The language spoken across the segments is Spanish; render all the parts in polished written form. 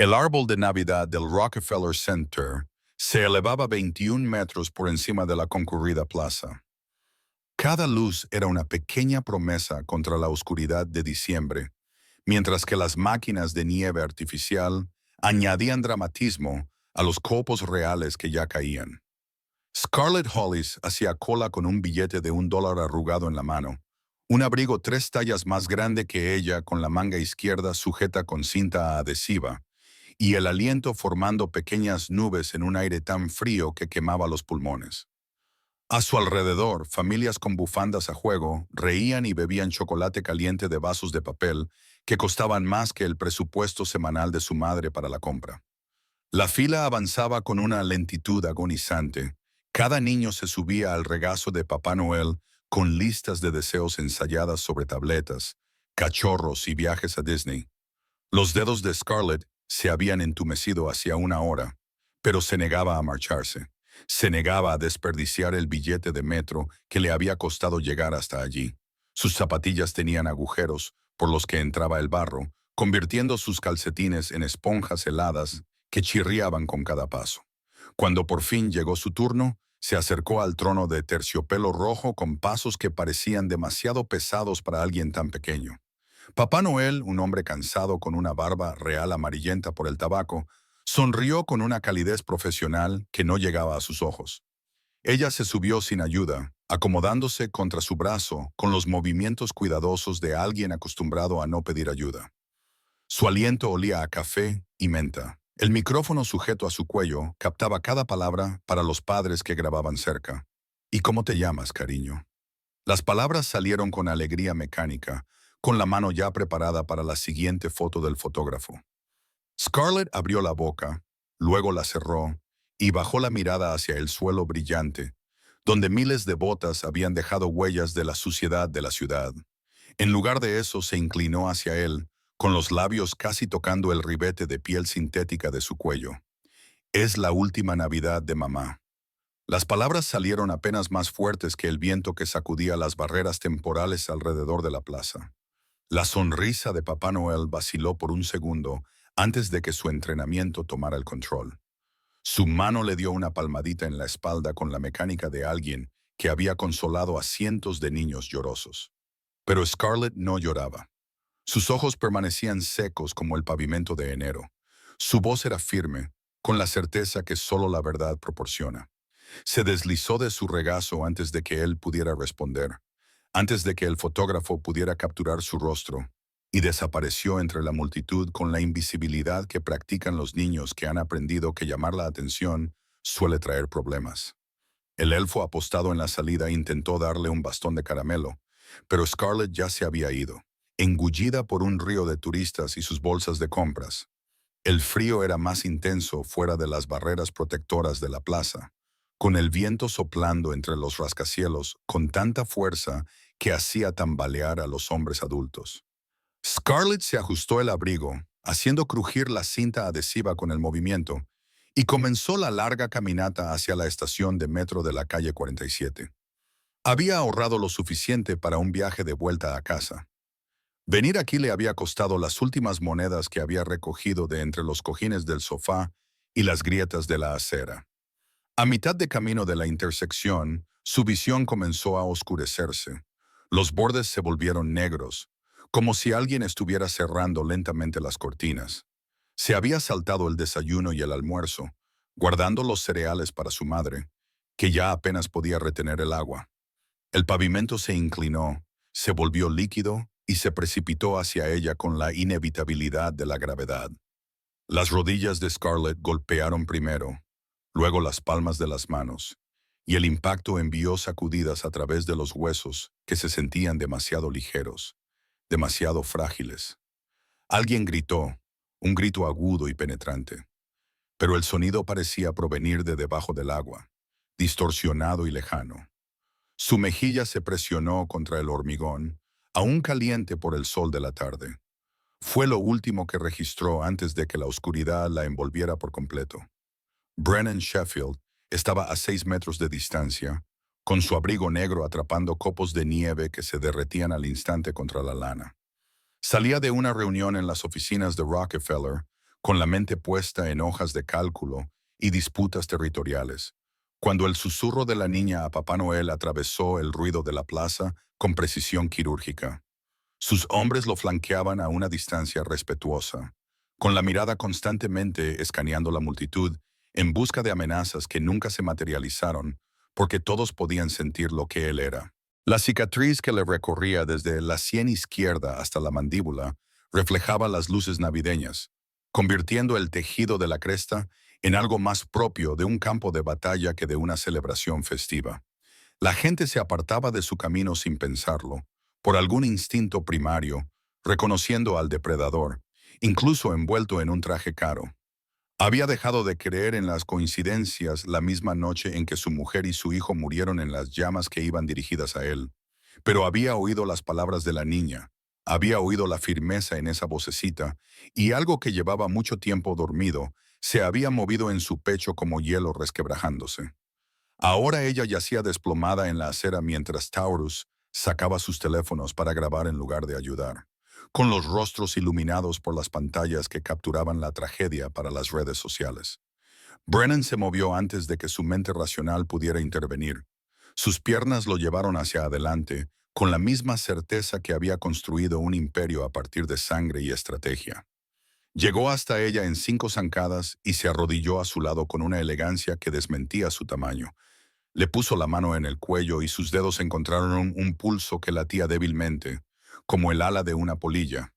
El árbol de Navidad del Rockefeller Center se elevaba 21 metros por encima de la concurrida plaza. Cada luz era una pequeña promesa contra la oscuridad de diciembre, mientras que las máquinas de nieve artificial añadían dramatismo a los copos reales que ya caían. Scarlett Hollis hacía cola con un billete de $1 arrugado en la mano, un abrigo 3 tallas más grande que ella con la manga izquierda sujeta con cinta adhesiva, y el aliento formando pequeñas nubes en un aire tan frío que quemaba los pulmones. A su alrededor, familias con bufandas a juego reían y bebían chocolate caliente de vasos de papel que costaban más que el presupuesto semanal de su madre para la compra. La fila avanzaba con una lentitud agonizante. Cada niño se subía al regazo de Papá Noel con listas de deseos ensayadas sobre tabletas, cachorros y viajes a Disney. Los dedos de Scarlett se habían entumecido hacía una hora, pero se negaba a marcharse. Se negaba a desperdiciar el billete de metro que le había costado llegar hasta allí. Sus zapatillas tenían agujeros por los que entraba el barro, convirtiendo sus calcetines en esponjas heladas que chirriaban con cada paso. Cuando por fin llegó su turno, se acercó al trono de terciopelo rojo con pasos que parecían demasiado pesados para alguien tan pequeño. Papá Noel, un hombre cansado con una barba real amarillenta por el tabaco, sonrió con una calidez profesional que no llegaba a sus ojos. Ella se subió sin ayuda, acomodándose contra su brazo con los movimientos cuidadosos de alguien acostumbrado a no pedir ayuda. Su aliento olía a café y menta. El micrófono sujeto a su cuello captaba cada palabra para los padres que grababan cerca. ¿Y cómo te llamas, cariño? Las palabras salieron con alegría mecánica, con la mano ya preparada para la siguiente foto del fotógrafo. Scarlett abrió la boca, luego la cerró y bajó la mirada hacia el suelo brillante, donde miles de botas habían dejado huellas de la suciedad de la ciudad. En lugar de eso, se inclinó hacia él, con los labios casi tocando el ribete de piel sintética de su cuello. Es la última Navidad de mamá. Las palabras salieron apenas más fuertes que el viento que sacudía las barreras temporales alrededor de la plaza. La sonrisa de Papá Noel vaciló por un segundo antes de que su entrenamiento tomara el control. Su mano le dio una palmadita en la espalda con la mecánica de alguien que había consolado a cientos de niños llorosos. Pero Scarlett no lloraba. Sus ojos permanecían secos como el pavimento de enero. Su voz era firme, con la certeza que solo la verdad proporciona. Se deslizó de su regazo antes de que él pudiera responder, antes de que el fotógrafo pudiera capturar su rostro, y desapareció entre la multitud con la invisibilidad que practican los niños que han aprendido que llamar la atención suele traer problemas. El elfo apostado en la salida intentó darle un bastón de caramelo, pero Scarlett ya se había ido, engullida por un río de turistas y sus bolsas de compras. El frío era más intenso fuera de las barreras protectoras de la plaza, con el viento soplando entre los rascacielos con tanta fuerza que hacía tambalear a los hombres adultos. Scarlett se ajustó el abrigo, haciendo crujir la cinta adhesiva con el movimiento, y comenzó la larga caminata hacia la estación de metro de la calle 47. Había ahorrado lo suficiente para un viaje de vuelta a casa. Venir aquí le había costado las últimas monedas que había recogido de entre los cojines del sofá y las grietas de la acera. A mitad de camino de la intersección, su visión comenzó a oscurecerse. Los bordes se volvieron negros, como si alguien estuviera cerrando lentamente las cortinas. Se había saltado el desayuno y el almuerzo, guardando los cereales para su madre, que ya apenas podía retener el agua. El pavimento se inclinó, se volvió líquido y se precipitó hacia ella con la inevitabilidad de la gravedad. Las rodillas de Scarlett golpearon primero, luego las palmas de las manos, y el impacto envió sacudidas a través de los huesos que se sentían demasiado ligeros, demasiado frágiles. Alguien gritó, un grito agudo y penetrante, pero el sonido parecía provenir de debajo del agua, distorsionado y lejano. Su mejilla se presionó contra el hormigón, aún caliente por el sol de la tarde. Fue lo último que registró antes de que la oscuridad la envolviera por completo. Brennan Sheffield estaba a 6 metros de distancia, con su abrigo negro atrapando copos de nieve que se derretían al instante contra la lana. Salía de una reunión en las oficinas de Rockefeller con la mente puesta en hojas de cálculo y disputas territoriales, cuando el susurro de la niña a Papá Noel atravesó el ruido de la plaza con precisión quirúrgica. Sus hombres lo flanqueaban a una distancia respetuosa, con la mirada constantemente escaneando la multitud en busca de amenazas que nunca se materializaron, porque todos podían sentir lo que él era. La cicatriz que le recorría desde la sien izquierda hasta la mandíbula reflejaba las luces navideñas, convirtiendo el tejido de la cresta en algo más propio de un campo de batalla que de una celebración festiva. La gente se apartaba de su camino sin pensarlo, por algún instinto primario, reconociendo al depredador, incluso envuelto en un traje caro. Había dejado de creer en las coincidencias la misma noche en que su mujer y su hijo murieron en las llamas que iban dirigidas a él, pero había oído las palabras de la niña, había oído la firmeza en esa vocecita, y algo que llevaba mucho tiempo dormido se había movido en su pecho como hielo resquebrajándose. Ahora ella yacía desplomada en la acera mientras Taurus sacaba sus teléfonos para grabar en lugar de ayudar, con los rostros iluminados por las pantallas que capturaban la tragedia para las redes sociales. Brennan se movió antes de que su mente racional pudiera intervenir. Sus piernas lo llevaron hacia adelante, con la misma certeza que había construido un imperio a partir de sangre y estrategia. Llegó hasta ella en 5 zancadas y se arrodilló a su lado con una elegancia que desmentía su tamaño. Le puso la mano en el cuello y sus dedos encontraron un pulso que latía débilmente, como el ala de una polilla,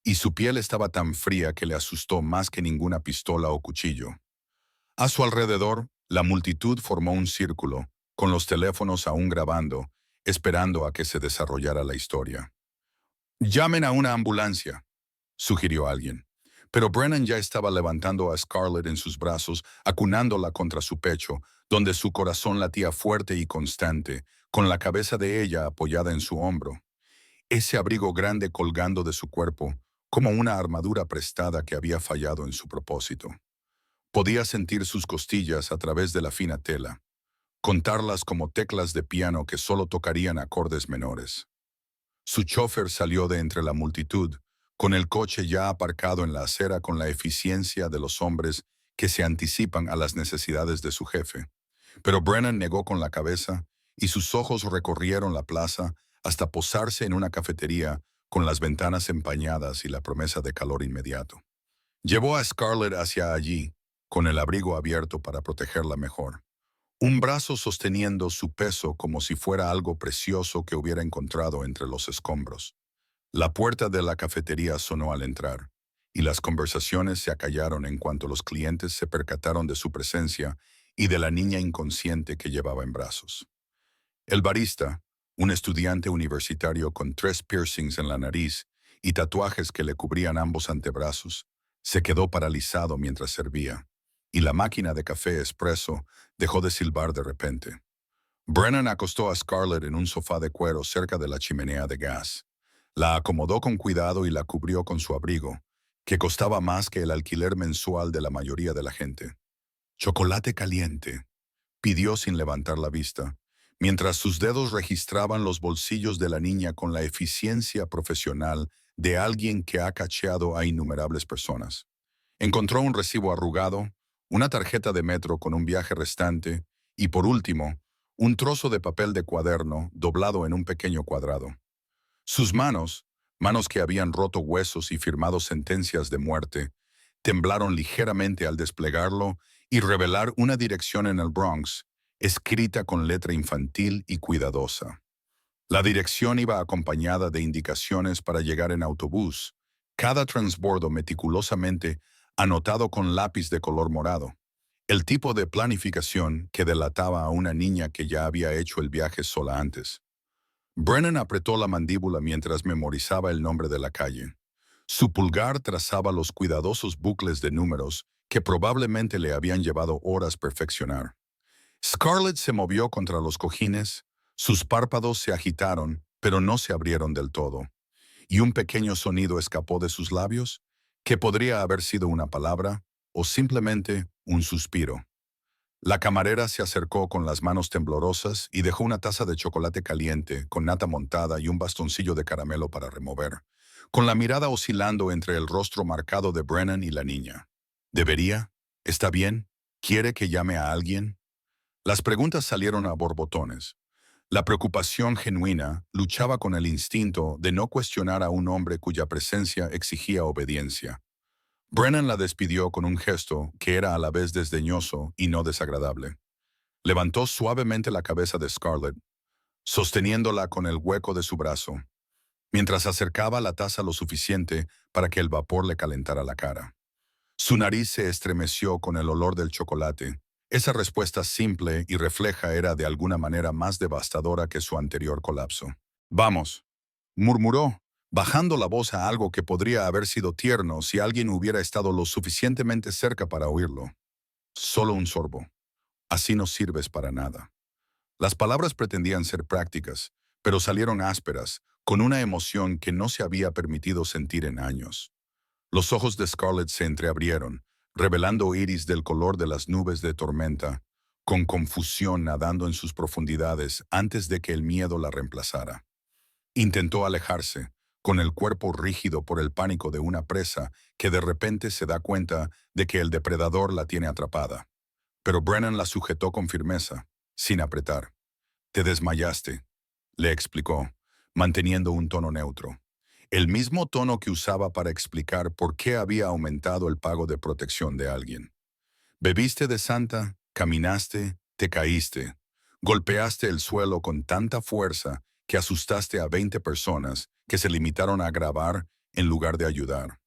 y su piel estaba tan fría que le asustó más que ninguna pistola o cuchillo. A su alrededor, la multitud formó un círculo, con los teléfonos aún grabando, esperando a que se desarrollara la historia. «Llamen a una ambulancia», sugirió alguien. Pero Brennan ya estaba levantando a Scarlett en sus brazos, acunándola contra su pecho, donde su corazón latía fuerte y constante, con la cabeza de ella apoyada en su hombro. Ese abrigo grande colgando de su cuerpo, como una armadura prestada que había fallado en su propósito. Podía sentir sus costillas a través de la fina tela, contarlas como teclas de piano que solo tocarían acordes menores. Su chofer salió de entre la multitud, con el coche ya aparcado en la acera con la eficiencia de los hombres que se anticipan a las necesidades de su jefe. Pero Brennan negó con la cabeza y sus ojos recorrieron la plaza hasta posarse en una cafetería con las ventanas empañadas y la promesa de calor inmediato. Llevó a Scarlett hacia allí, con el abrigo abierto para protegerla mejor. Un brazo sosteniendo su peso como si fuera algo precioso que hubiera encontrado entre los escombros. La puerta de la cafetería sonó al entrar, y las conversaciones se acallaron en cuanto los clientes se percataron de su presencia y de la niña inconsciente que llevaba en brazos. El barista, un estudiante universitario con 3 piercings en la nariz y tatuajes que le cubrían ambos antebrazos, se quedó paralizado mientras servía, y la máquina de café expreso dejó de silbar de repente. Brennan acostó a Scarlett en un sofá de cuero cerca de la chimenea de gas. La acomodó con cuidado y la cubrió con su abrigo, que costaba más que el alquiler mensual de la mayoría de la gente. «Chocolate caliente», pidió sin levantar la vista, mientras sus dedos registraban los bolsillos de la niña con la eficiencia profesional de alguien que ha cacheado a innumerables personas. Encontró un recibo arrugado, una tarjeta de metro con un viaje restante y, por último, un trozo de papel de cuaderno doblado en un pequeño cuadrado. Sus manos, manos que habían roto huesos y firmado sentencias de muerte, temblaron ligeramente al desplegarlo y revelar una dirección en el Bronx, escrita con letra infantil y cuidadosa. La dirección iba acompañada de indicaciones para llegar en autobús, cada transbordo meticulosamente anotado con lápiz de color morado. El tipo de planificación que delataba a una niña que ya había hecho el viaje sola antes. Brennan apretó la mandíbula mientras memorizaba el nombre de la calle. Su pulgar trazaba los cuidadosos bucles de números que probablemente le habían llevado horas perfeccionar. Scarlett se movió contra los cojines, sus párpados se agitaron, pero no se abrieron del todo, y un pequeño sonido escapó de sus labios, que podría haber sido una palabra o simplemente un suspiro. La camarera se acercó con las manos temblorosas y dejó una taza de chocolate caliente con nata montada y un bastoncillo de caramelo para remover, con la mirada oscilando entre el rostro marcado de Brennan y la niña. ¿Debería? ¿Está bien? ¿Quiere que llame a alguien? Las preguntas salieron a borbotones. La preocupación genuina luchaba con el instinto de no cuestionar a un hombre cuya presencia exigía obediencia. Brennan la despidió con un gesto que era a la vez desdeñoso y no desagradable. Levantó suavemente la cabeza de Scarlett, sosteniéndola con el hueco de su brazo, mientras acercaba la taza lo suficiente para que el vapor le calentara la cara. Su nariz se estremeció con el olor del chocolate. Esa respuesta simple y refleja era de alguna manera más devastadora que su anterior colapso. «Vamos», murmuró, bajando la voz a algo que podría haber sido tierno si alguien hubiera estado lo suficientemente cerca para oírlo. «Solo un sorbo. Así no sirves para nada». Las palabras pretendían ser prácticas, pero salieron ásperas, con una emoción que no se había permitido sentir en años. Los ojos de Scarlett se entreabrieron, revelando iris del color de las nubes de tormenta, con confusión nadando en sus profundidades antes de que el miedo la reemplazara. Intentó alejarse, con el cuerpo rígido por el pánico de una presa que de repente se da cuenta de que el depredador la tiene atrapada. Pero Brennan la sujetó con firmeza, sin apretar. «Te desmayaste», le explicó, manteniendo un tono neutro. El mismo tono que usaba para explicar por qué había aumentado el pago de protección de alguien. «Bebiste de Santa, caminaste, te caíste, golpeaste el suelo con tanta fuerza que asustaste a 20 personas que se limitaron a grabar en lugar de ayudar».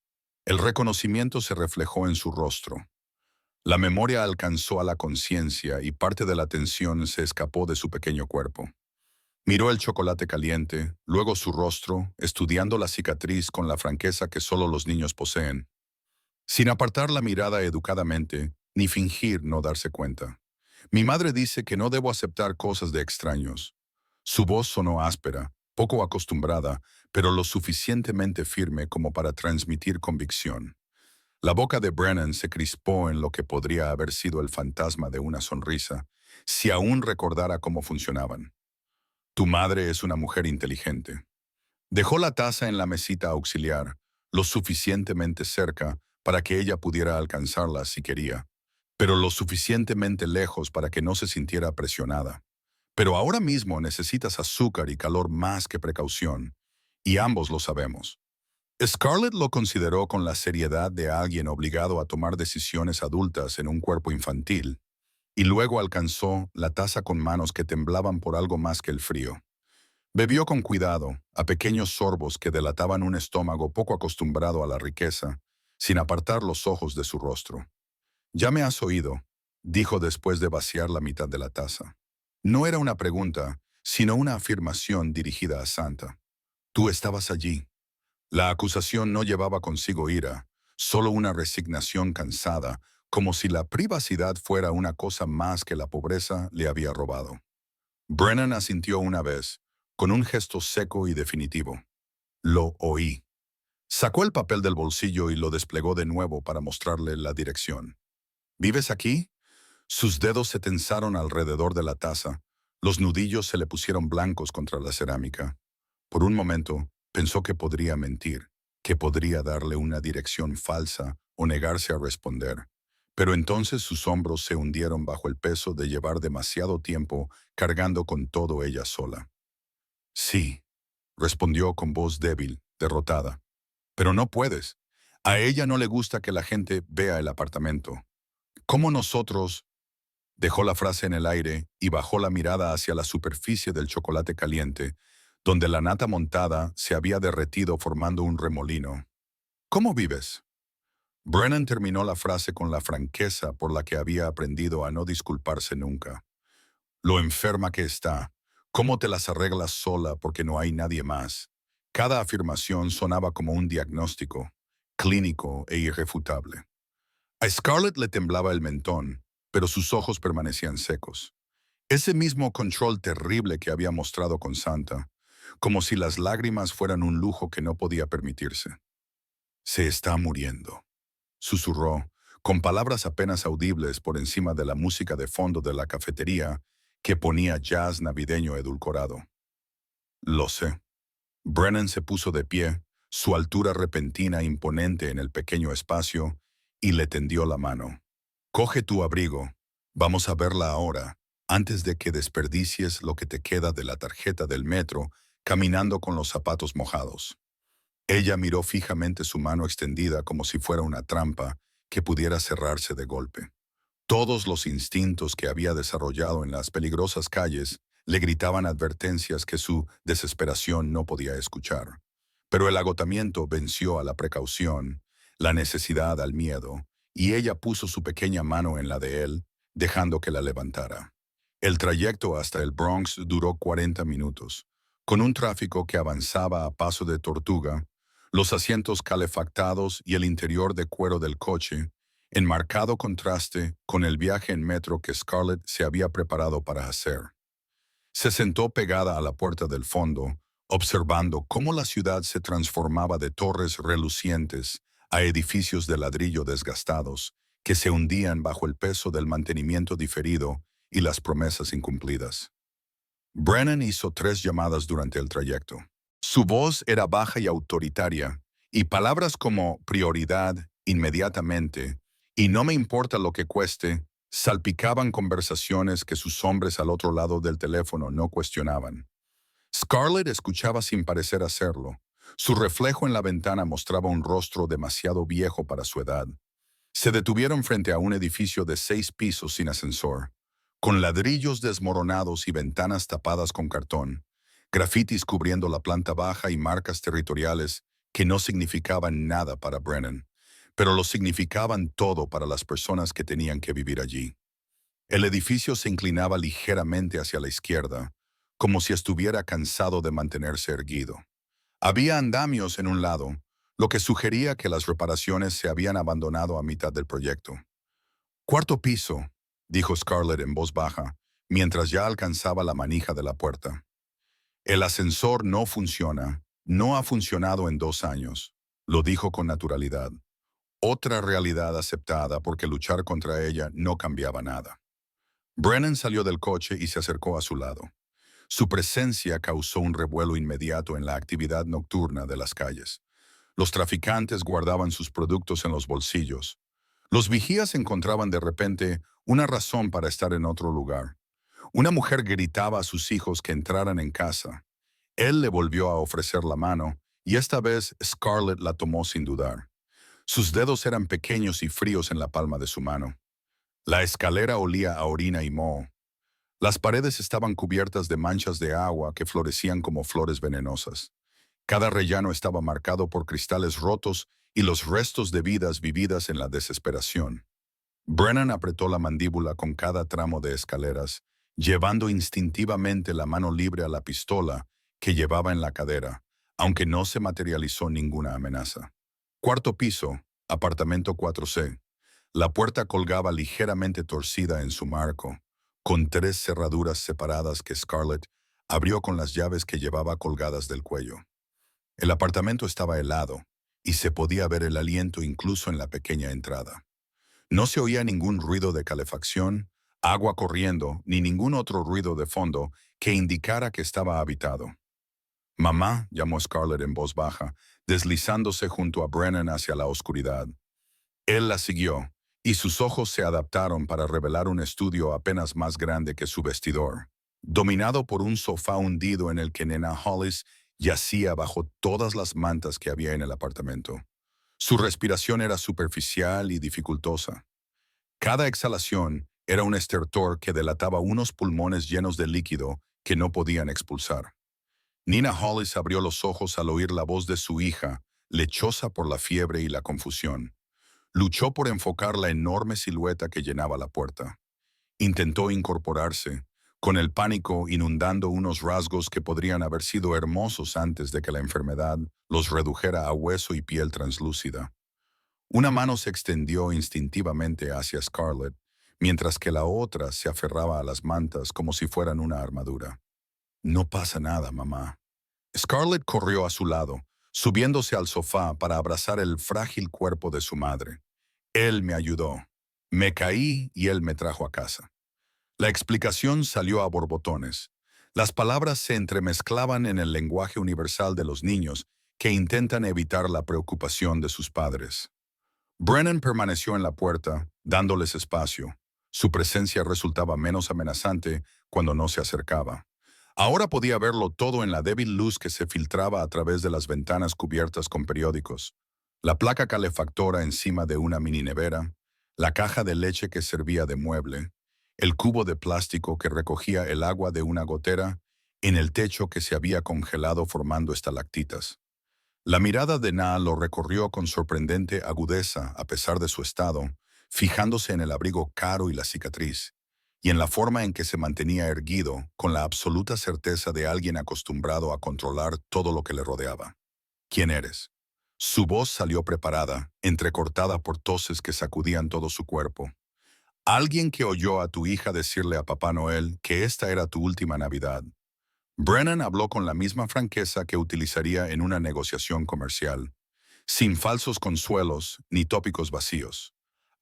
El reconocimiento se reflejó en su rostro. La memoria alcanzó a la conciencia y parte de la tensión se escapó de su pequeño cuerpo. Miró el chocolate caliente, luego su rostro, estudiando la cicatriz con la franqueza que solo los niños poseen, sin apartar la mirada educadamente, ni fingir no darse cuenta. «Mi madre dice que no debo aceptar cosas de extraños». Su voz sonó áspera, poco acostumbrada, pero lo suficientemente firme como para transmitir convicción. La boca de Brennan se crispó en lo que podría haber sido el fantasma de una sonrisa, si aún recordara cómo funcionaban. «Tu madre es una mujer inteligente». Dejó la taza en la mesita auxiliar, lo suficientemente cerca para que ella pudiera alcanzarla si quería, pero lo suficientemente lejos para que no se sintiera presionada. «Pero ahora mismo necesitas azúcar y calor más que precaución, y ambos lo sabemos». Scarlett lo consideró con la seriedad de alguien obligado a tomar decisiones adultas en un cuerpo infantil, y luego alcanzó la taza con manos que temblaban por algo más que el frío. Bebió con cuidado, a pequeños sorbos que delataban un estómago poco acostumbrado a la riqueza, sin apartar los ojos de su rostro. «Ya me has oído», dijo después de vaciar la mitad de la taza. No era una pregunta, sino una afirmación dirigida a Santa. «Tú estabas allí». La acusación no llevaba consigo ira, solo una resignación cansada, como si la privacidad fuera una cosa más que la pobreza le había robado. Brennan asintió una vez, con un gesto seco y definitivo. «Lo oí». Sacó el papel del bolsillo y lo desplegó de nuevo para mostrarle la dirección. «¿Vives aquí?» Sus dedos se tensaron alrededor de la taza, los nudillos se le pusieron blancos contra la cerámica. Por un momento, pensó que podría mentir, que podría darle una dirección falsa o negarse a responder. Pero entonces sus hombros se hundieron bajo el peso de llevar demasiado tiempo cargando con todo ella sola. «Sí», respondió con voz débil, derrotada. «Pero no puedes. A ella no le gusta que la gente vea el apartamento. ¿Cómo nosotros...?» Dejó la frase en el aire y bajó la mirada hacia la superficie del chocolate caliente, donde la nata montada se había derretido formando un remolino. «¿Cómo vives?» Brennan terminó la frase con la franqueza por la que había aprendido a no disculparse nunca. «Lo enferma que está. ¿Cómo te las arreglas sola porque no hay nadie más?» Cada afirmación sonaba como un diagnóstico, clínico e irrefutable. A Scarlett le temblaba el mentón, pero sus ojos permanecían secos. Ese mismo control terrible que había mostrado con Santa, como si las lágrimas fueran un lujo que no podía permitirse. «Se está muriendo», susurró, con palabras apenas audibles por encima de la música de fondo de la cafetería que ponía jazz navideño edulcorado. «Lo sé». Brennan se puso de pie, su altura repentina imponente en el pequeño espacio, y le tendió la mano. «Coge tu abrigo. Vamos a verla ahora, antes de que desperdicies lo que te queda de la tarjeta del metro, caminando con los zapatos mojados». Ella miró fijamente su mano extendida como si fuera una trampa que pudiera cerrarse de golpe. Todos los instintos que había desarrollado en las peligrosas calles le gritaban advertencias que su desesperación no podía escuchar. Pero el agotamiento venció a la precaución, la necesidad al miedo, y ella puso su pequeña mano en la de él, dejando que la levantara. El trayecto hasta el Bronx duró 40 minutos, con un tráfico que avanzaba a paso de tortuga, los asientos calefactados y el interior de cuero del coche, en marcado contraste con el viaje en metro que Scarlett se había preparado para hacer. Se sentó pegada a la puerta del fondo, observando cómo la ciudad se transformaba de torres relucientes a edificios de ladrillo desgastados que se hundían bajo el peso del mantenimiento diferido y las promesas incumplidas. Brennan hizo 3 llamadas durante el trayecto. Su voz era baja y autoritaria, y palabras como prioridad, inmediatamente, y no me importa lo que cueste, salpicaban conversaciones que sus hombres al otro lado del teléfono no cuestionaban. Scarlett escuchaba sin parecer hacerlo. Su reflejo en la ventana mostraba un rostro demasiado viejo para su edad. Se detuvieron frente a un edificio de 6 pisos sin ascensor, con ladrillos desmoronados y ventanas tapadas con cartón, grafitis cubriendo la planta baja y marcas territoriales que no significaban nada para Brennan, pero lo significaban todo para las personas que tenían que vivir allí. El edificio se inclinaba ligeramente hacia la izquierda, como si estuviera cansado de mantenerse erguido. Había andamios en un lado, lo que sugería que las reparaciones se habían abandonado a mitad del proyecto. «Cuarto piso», dijo Scarlett en voz baja, mientras ya alcanzaba la manija de la puerta. «El ascensor no funciona, no ha funcionado en 2 años», lo dijo con naturalidad. Otra realidad aceptada porque luchar contra ella no cambiaba nada. Brennan salió del coche y se acercó a su lado. Su presencia causó un revuelo inmediato en la actividad nocturna de las calles. Los traficantes guardaban sus productos en los bolsillos. Los vigías encontraban de repente una razón para estar en otro lugar. Una mujer gritaba a sus hijos que entraran en casa. Él le volvió a ofrecer la mano, y esta vez Scarlett la tomó sin dudar. Sus dedos eran pequeños y fríos en la palma de su mano. La escalera olía a orina y moho. Las paredes estaban cubiertas de manchas de agua que florecían como flores venenosas. Cada rellano estaba marcado por cristales rotos y los restos de vidas vividas en la desesperación. Brennan apretó la mandíbula con cada tramo de escaleras, llevando instintivamente la mano libre a la pistola que llevaba en la cadera, aunque no se materializó ninguna amenaza. Cuarto piso, apartamento 4C. La puerta colgaba ligeramente torcida en su marco, con 3 cerraduras separadas que Scarlett abrió con las llaves que llevaba colgadas del cuello. El apartamento estaba helado, y se podía ver el aliento incluso en la pequeña entrada. No se oía ningún ruido de calefacción, agua corriendo, ni ningún otro ruido de fondo que indicara que estaba habitado. «Mamá», llamó Scarlett en voz baja, deslizándose junto a Brennan hacia la oscuridad. Él la siguió, y sus ojos se adaptaron para revelar un estudio apenas más grande que su vestidor, dominado por un sofá hundido en el que Nena Hollis yacía bajo todas las mantas que había en el apartamento. Su respiración era superficial y dificultosa. Cada exhalación era un estertor que delataba unos pulmones llenos de líquido que no podían expulsar. Nina Hollis abrió los ojos al oír la voz de su hija, lechosa por la fiebre y la confusión. Luchó por enfocar la enorme silueta que llenaba la puerta. Intentó incorporarse, con el pánico inundando unos rasgos que podrían haber sido hermosos antes de que la enfermedad los redujera a hueso y piel translúcida. Una mano se extendió instintivamente hacia Scarlett, mientras que la otra se aferraba a las mantas como si fueran una armadura. «No pasa nada, mamá». Scarlett corrió a su lado, subiéndose al sofá para abrazar el frágil cuerpo de su madre. «Él me ayudó. Me caí y él me trajo a casa». La explicación salió a borbotones. Las palabras se entremezclaban en el lenguaje universal de los niños que intentan evitar la preocupación de sus padres. Brennan permaneció en la puerta, dándoles espacio. Su presencia resultaba menos amenazante cuando no se acercaba. Ahora podía verlo todo en la débil luz que se filtraba a través de las ventanas cubiertas con periódicos. La placa calefactora encima de una mini nevera, la caja de leche que servía de mueble, el cubo de plástico que recogía el agua de una gotera en el techo que se había congelado formando estalactitas. La mirada de Na lo recorrió con sorprendente agudeza a pesar de su estado, fijándose en el abrigo caro y la cicatriz, y en la forma en que se mantenía erguido, con la absoluta certeza de alguien acostumbrado a controlar todo lo que le rodeaba. ¿Quién eres? Su voz salió preparada, entrecortada por toses que sacudían todo su cuerpo. Alguien que oyó a tu hija decirle a Papá Noel que esta era tu última Navidad. Brennan habló con la misma franqueza que utilizaría en una negociación comercial, sin falsos consuelos ni tópicos vacíos.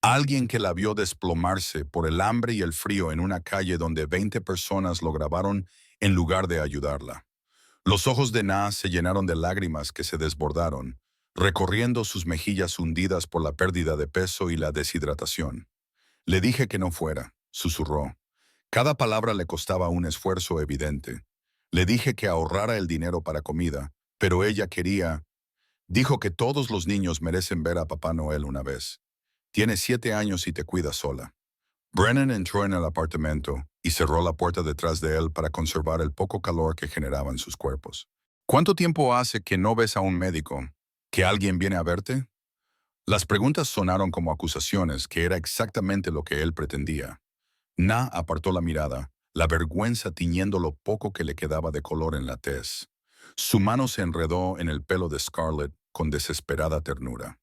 Alguien que la vio desplomarse por el hambre y el frío en una calle donde 20 personas lo grabaron en lugar de ayudarla. Los ojos de Na se llenaron de lágrimas que se desbordaron, recorriendo sus mejillas hundidas por la pérdida de peso y la deshidratación. Le dije que no fuera, susurró. Cada palabra le costaba un esfuerzo evidente. Le dije que ahorrara el dinero para comida, pero ella quería. Dijo que todos los niños merecen ver a Papá Noel una vez. Tiene 7 años y te cuida sola. Brennan entró en el apartamento y cerró la puerta detrás de él para conservar el poco calor que generaban sus cuerpos. ¿Cuánto tiempo hace que no ves a un médico? ¿Que alguien viene a verte? Las preguntas sonaron como acusaciones, que era exactamente lo que él pretendía. Na apartó la mirada, la vergüenza tiñendo lo poco que le quedaba de color en la tez. Su mano se enredó en el pelo de Scarlett con desesperada ternura.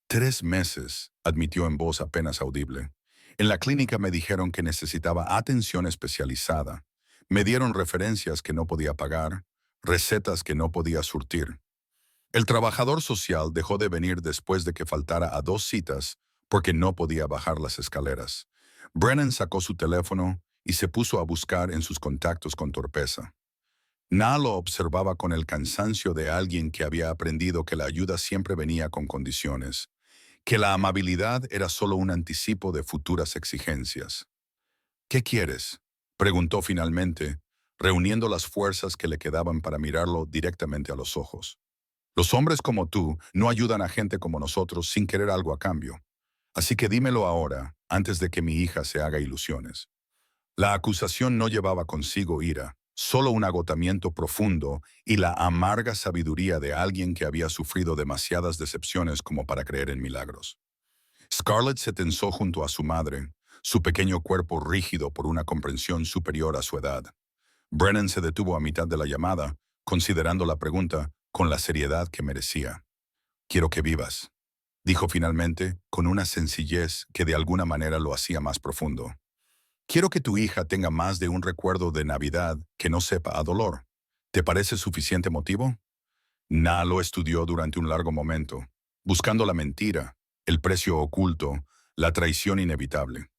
3 meses, admitió en voz apenas audible. En la clínica me dijeron que necesitaba atención especializada. Me dieron referencias que no podía pagar, recetas que no podía surtir. El trabajador social dejó de venir después de que faltara a 2 citas porque no podía bajar las escaleras. Brennan sacó su teléfono y se puso a buscar en sus contactos con torpeza. Na lo observaba con el cansancio de alguien que había aprendido que la ayuda siempre venía con condiciones, que la amabilidad era solo un anticipo de futuras exigencias. ¿Qué quieres?, preguntó finalmente, reuniendo las fuerzas que le quedaban para mirarlo directamente a los ojos. Los hombres como tú no ayudan a gente como nosotros sin querer algo a cambio. Así que dímelo ahora, antes de que mi hija se haga ilusiones. La acusación no llevaba consigo ira, solo un agotamiento profundo y la amarga sabiduría de alguien que había sufrido demasiadas decepciones como para creer en milagros. Scarlett se tensó junto a su madre, su pequeño cuerpo rígido por una comprensión superior a su edad. Brennan se detuvo a mitad de la llamada, considerando la pregunta con la seriedad que merecía. «Quiero que vivas», dijo finalmente, con una sencillez que de alguna manera lo hacía más profundo. «Quiero que tu hija tenga más de un recuerdo de Navidad que no sepa a dolor. ¿Te parece suficiente motivo?» Na lo estudió durante un largo momento, buscando la mentira, el precio oculto, la traición inevitable.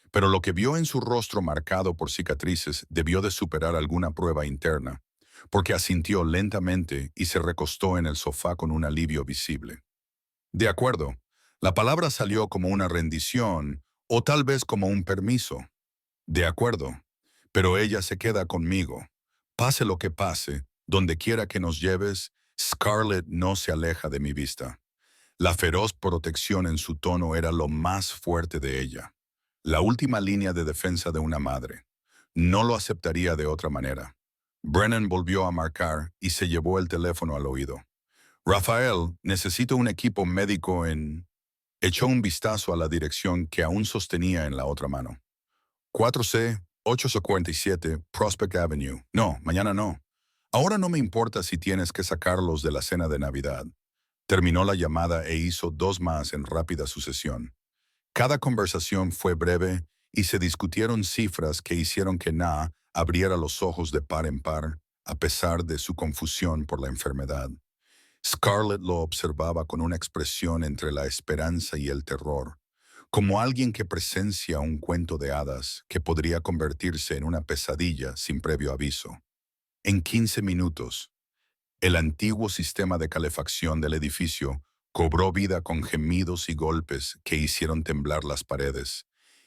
Pero lo que vio en su rostro marcado por cicatrices debió de superar alguna prueba interna, porque asintió lentamente y se recostó en el sofá con un alivio visible. De acuerdo, la palabra salió como una rendición o tal vez como un permiso. De acuerdo, pero ella se queda conmigo. Pase lo que pase, donde quiera que nos lleves, Scarlett no se aleja de mi vista. La feroz protección en su tono era lo más fuerte de ella. La última línea de defensa de una madre. No lo aceptaría de otra manera. Brennan volvió a marcar y se llevó el teléfono al oído. «Rafael, necesito un equipo médico en...» Echó un vistazo a la dirección que aún sostenía en la otra mano. 4C, 847, Prospect Avenue. No, mañana no. Ahora no me importa si tienes que sacarlos de la cena de Navidad. Terminó la llamada e hizo 2 más en rápida sucesión. Cada conversación fue breve y se discutieron cifras que hicieron que Na abriera los ojos de par en par, a pesar de su confusión por la enfermedad. Scarlett lo observaba con una expresión entre la esperanza y el terror, como alguien que presencia un cuento de hadas que podría convertirse en una pesadilla sin previo aviso. En 15 minutos, El antiguo sistema de calefacción del edificio cobró vida con gemidos y golpes que hicieron temblar las paredes,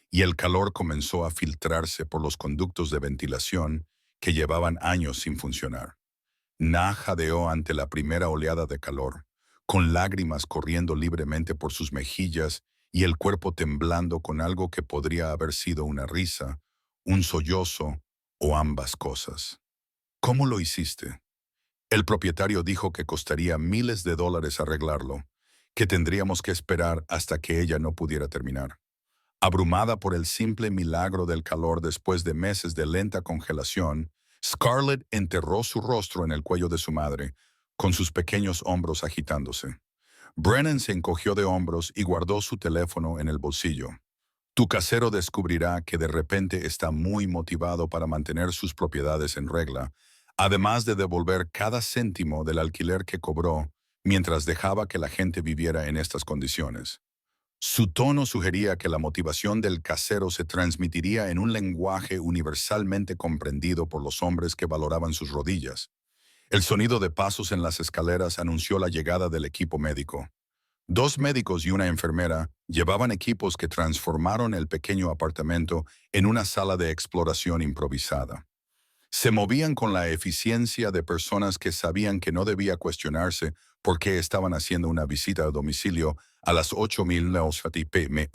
y el calor comenzó a filtrarse por los conductos de ventilación que llevaban años sin funcionar. Na jadeó ante la primera oleada de calor, con lágrimas corriendo libremente por sus mejillas y el cuerpo temblando con algo que podría haber sido una risa, un sollozo o ambas cosas. ¿Cómo lo hiciste? El propietario dijo que costaría miles de dólares arreglarlo, que tendríamos que esperar hasta que ella no pudiera terminar. Abrumada por el simple milagro del calor después de meses de lenta congelación, Scarlett enterró su rostro en el cuello de su madre, con sus pequeños hombros agitándose. Brennan se encogió de hombros y guardó su teléfono en el bolsillo. Tu casero descubrirá que de repente está muy motivado para mantener sus propiedades en regla, además de devolver cada céntimo del alquiler que cobró mientras dejaba que la gente viviera en estas condiciones. Su tono sugería que la motivación del casero se transmitiría en un lenguaje universalmente comprendido por los hombres que valoraban sus rodillas. El sonido de pasos en las escaleras anunció la llegada del equipo médico. Dos médicos y una enfermera llevaban equipos que transformaron el pequeño apartamento en una sala de exploración improvisada. Se movían con la eficiencia de personas que sabían que no debía cuestionarse por qué estaban haciendo una visita a domicilio a las 8:00 p.m.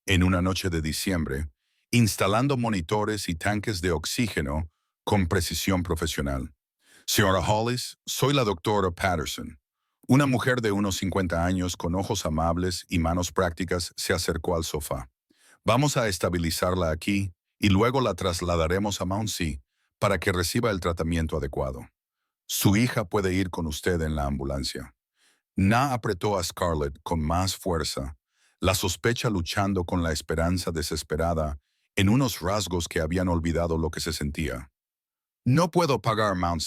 en una noche de diciembre, instalando monitores y tanques de oxígeno con precisión profesional. Señora Hollis, soy la doctora Patterson. Una mujer de unos 50 años con ojos amables y manos prácticas se acercó al sofá. Vamos a estabilizarla aquí y luego la trasladaremos a Mount para que reciba el tratamiento adecuado. Su hija puede ir con usted en la ambulancia. Na apretó a Scarlett con más fuerza, la sospecha luchando con la esperanza desesperada en unos rasgos que habían olvidado lo que se sentía. No puedo pagar Mount.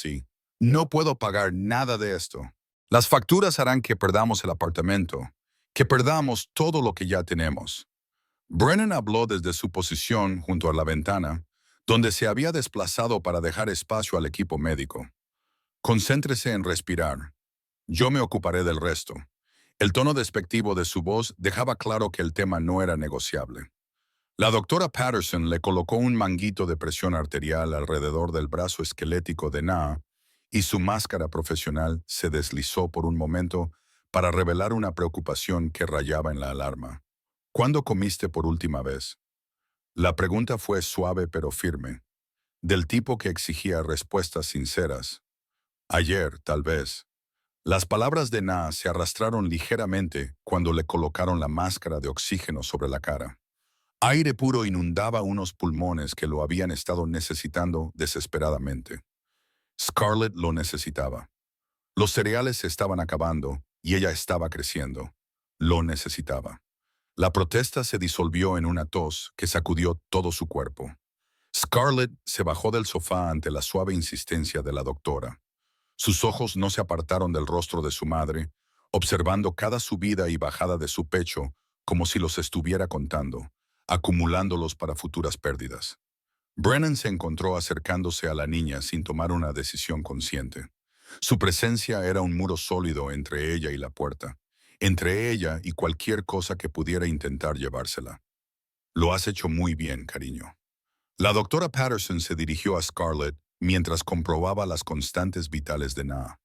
No puedo pagar nada de esto. Las facturas harán que perdamos el apartamento, que perdamos todo lo que ya tenemos. Brennan habló desde su posición junto a la ventana, donde se había desplazado para dejar espacio al equipo médico. Concéntrese en respirar. Yo me ocuparé del resto. El tono despectivo de su voz dejaba claro que el tema no era negociable. La doctora Patterson le colocó un manguito de presión arterial alrededor del brazo esquelético de Na y su máscara profesional se deslizó por un momento para revelar una preocupación que rayaba en la alarma. ¿Cuándo comiste por última vez? La pregunta fue suave pero firme, del tipo que exigía respuestas sinceras. Ayer, tal vez. Las palabras de Na se arrastraron ligeramente cuando le colocaron la máscara de oxígeno sobre la cara. Aire puro inundaba unos pulmones que lo habían estado necesitando desesperadamente. Scarlett lo necesitaba. Los cereales se estaban acabando y ella estaba creciendo. Lo necesitaba. La protesta se disolvió en una tos que sacudió todo su cuerpo. Scarlett se bajó del sofá ante la suave insistencia de la doctora. Sus ojos no se apartaron del rostro de su madre, observando cada subida y bajada de su pecho como si los estuviera contando, acumulándolos para futuras pérdidas. Brennan se encontró acercándose a la niña sin tomar una decisión consciente. Su presencia era un muro sólido entre ella y la puerta, entre ella y cualquier cosa que pudiera intentar llevársela. Lo has hecho muy bien, cariño. La doctora Patterson se dirigió a Scarlett mientras comprobaba las constantes vitales de Na.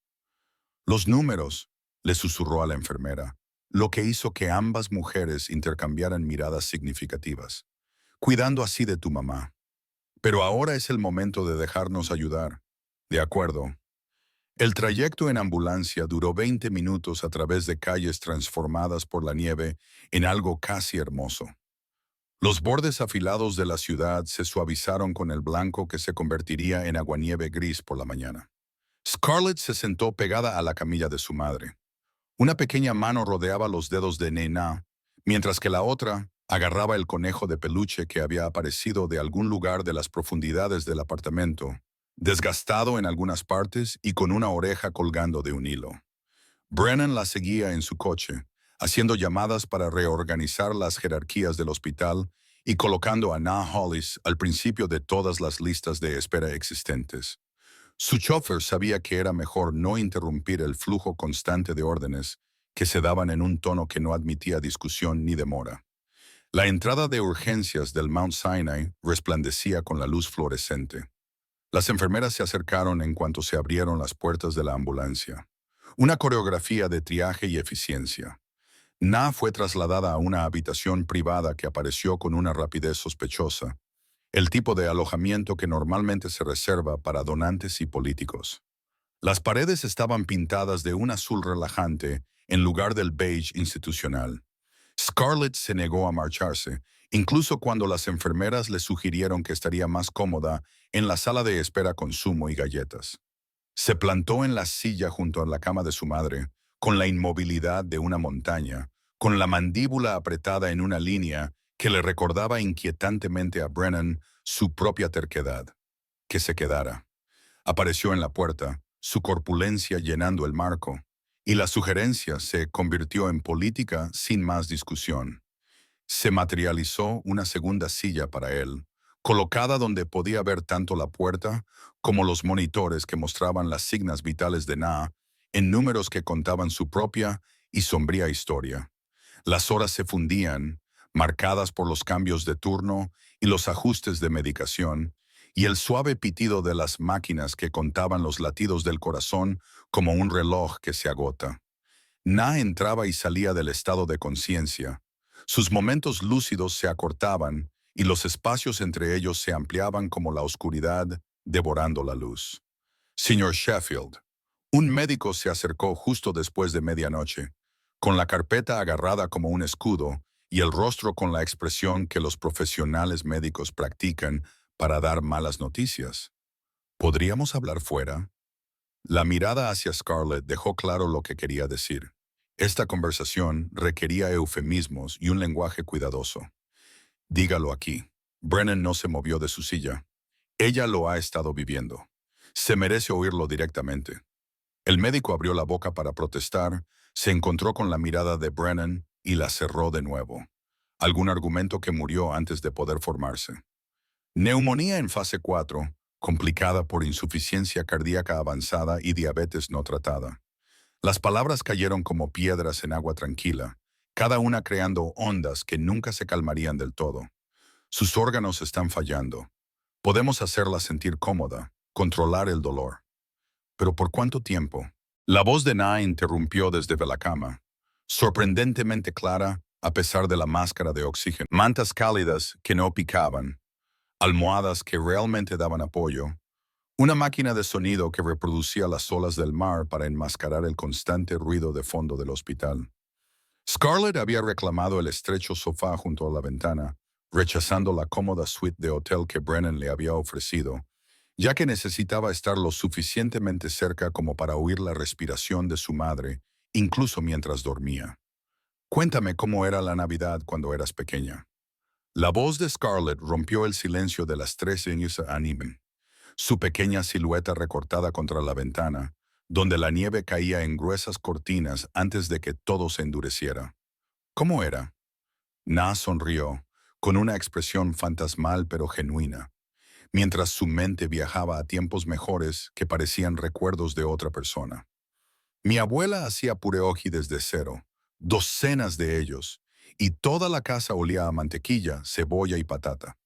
Los números, le susurró a la enfermera, lo que hizo que ambas mujeres intercambiaran miradas significativas, cuidando así de tu mamá. Pero ahora es el momento de dejarnos ayudar. De acuerdo. El trayecto en ambulancia duró 20 minutos a través de calles transformadas por la nieve en algo casi hermoso. Los bordes afilados de la ciudad se suavizaron con el blanco que se convertiría en aguanieve gris por la mañana. Scarlett se sentó pegada a la camilla de su madre. Una pequeña mano rodeaba los dedos de Nena, mientras que la otra agarraba el conejo de peluche que había aparecido de algún lugar de las profundidades del apartamento, desgastado en algunas partes y con una oreja colgando de un hilo. Brennan la seguía en su coche, haciendo llamadas para reorganizar las jerarquías del hospital y colocando a Na Hollis al principio de todas las listas de espera existentes. Su chofer sabía que era mejor no interrumpir el flujo constante de órdenes que se daban en un tono que no admitía discusión ni demora. La entrada de urgencias del Mount Sinai resplandecía con la luz fluorescente. Las enfermeras se acercaron en cuanto se abrieron las puertas de la ambulancia. Una coreografía de triaje y eficiencia. Na fue trasladada a una habitación privada que apareció con una rapidez sospechosa, el tipo de alojamiento que normalmente se reserva para donantes y políticos. Las paredes estaban pintadas de un azul relajante en lugar del beige institucional. Scarlett se negó a marcharse, incluso cuando las enfermeras le sugirieron que estaría más cómoda en la sala de espera con zumo y galletas. Se plantó en la silla junto a la cama de su madre, con la inmovilidad de una montaña, con la mandíbula apretada en una línea que le recordaba inquietantemente a Brennan su propia terquedad. Que se quedara. Apareció en la puerta, su corpulencia llenando el marco, y la sugerencia se convirtió en política sin más discusión. Se materializó una segunda silla para él, colocada donde podía ver tanto la puerta como los monitores que mostraban las signas vitales de Na en números que contaban su propia y sombría historia. Las horas se fundían, marcadas por los cambios de turno y los ajustes de medicación, y el suave pitido de las máquinas que contaban los latidos del corazón como un reloj que se agota. Na entraba y salía del estado de conciencia. Sus momentos lúcidos se acortaban y los espacios entre ellos se ampliaban como la oscuridad devorando la luz. Señor Sheffield, un médico se acercó justo después de medianoche, con la carpeta agarrada como un escudo y el rostro con la expresión que los profesionales médicos practican para dar malas noticias. ¿Podríamos hablar fuera? La mirada hacia Scarlett dejó claro lo que quería decir. Esta conversación requería eufemismos y un lenguaje cuidadoso. Dígalo aquí. Brennan no se movió de su silla. Ella lo ha estado viviendo. Se merece oírlo directamente. El médico abrió la boca para protestar, se encontró con la mirada de Brennan y la cerró de nuevo. Algún argumento que murió antes de poder formarse. Neumonía en fase 4, complicada por insuficiencia cardíaca avanzada y diabetes no tratada. Las palabras cayeron como piedras en agua tranquila, cada una creando ondas que nunca se calmarían del todo. Sus órganos están fallando. Podemos hacerla sentir cómoda, controlar el dolor. ¿Pero por cuánto tiempo? La voz de Na interrumpió desde la cama, sorprendentemente clara a pesar de la máscara de oxígeno. Mantas cálidas que no picaban, almohadas que realmente daban apoyo, una máquina de sonido que reproducía las olas del mar para enmascarar el constante ruido de fondo del hospital. Scarlett había reclamado el estrecho sofá junto a la ventana, rechazando la cómoda suite de hotel que Brennan le había ofrecido, ya que necesitaba estar lo suficientemente cerca como para oír la respiración de su madre, incluso mientras dormía. Cuéntame cómo era la Navidad cuando eras pequeña. La voz de Scarlett rompió el silencio de las 3 años anime. Su pequeña silueta recortada contra la ventana, donde la nieve caía en gruesas cortinas antes de que todo se endureciera. ¿Cómo era? Na sonrió, con una expresión fantasmal pero genuina, mientras su mente viajaba a tiempos mejores que parecían recuerdos de otra persona. Mi abuela hacía pureoji desde cero, docenas de ellos, y toda la casa olía a mantequilla, cebolla y patata.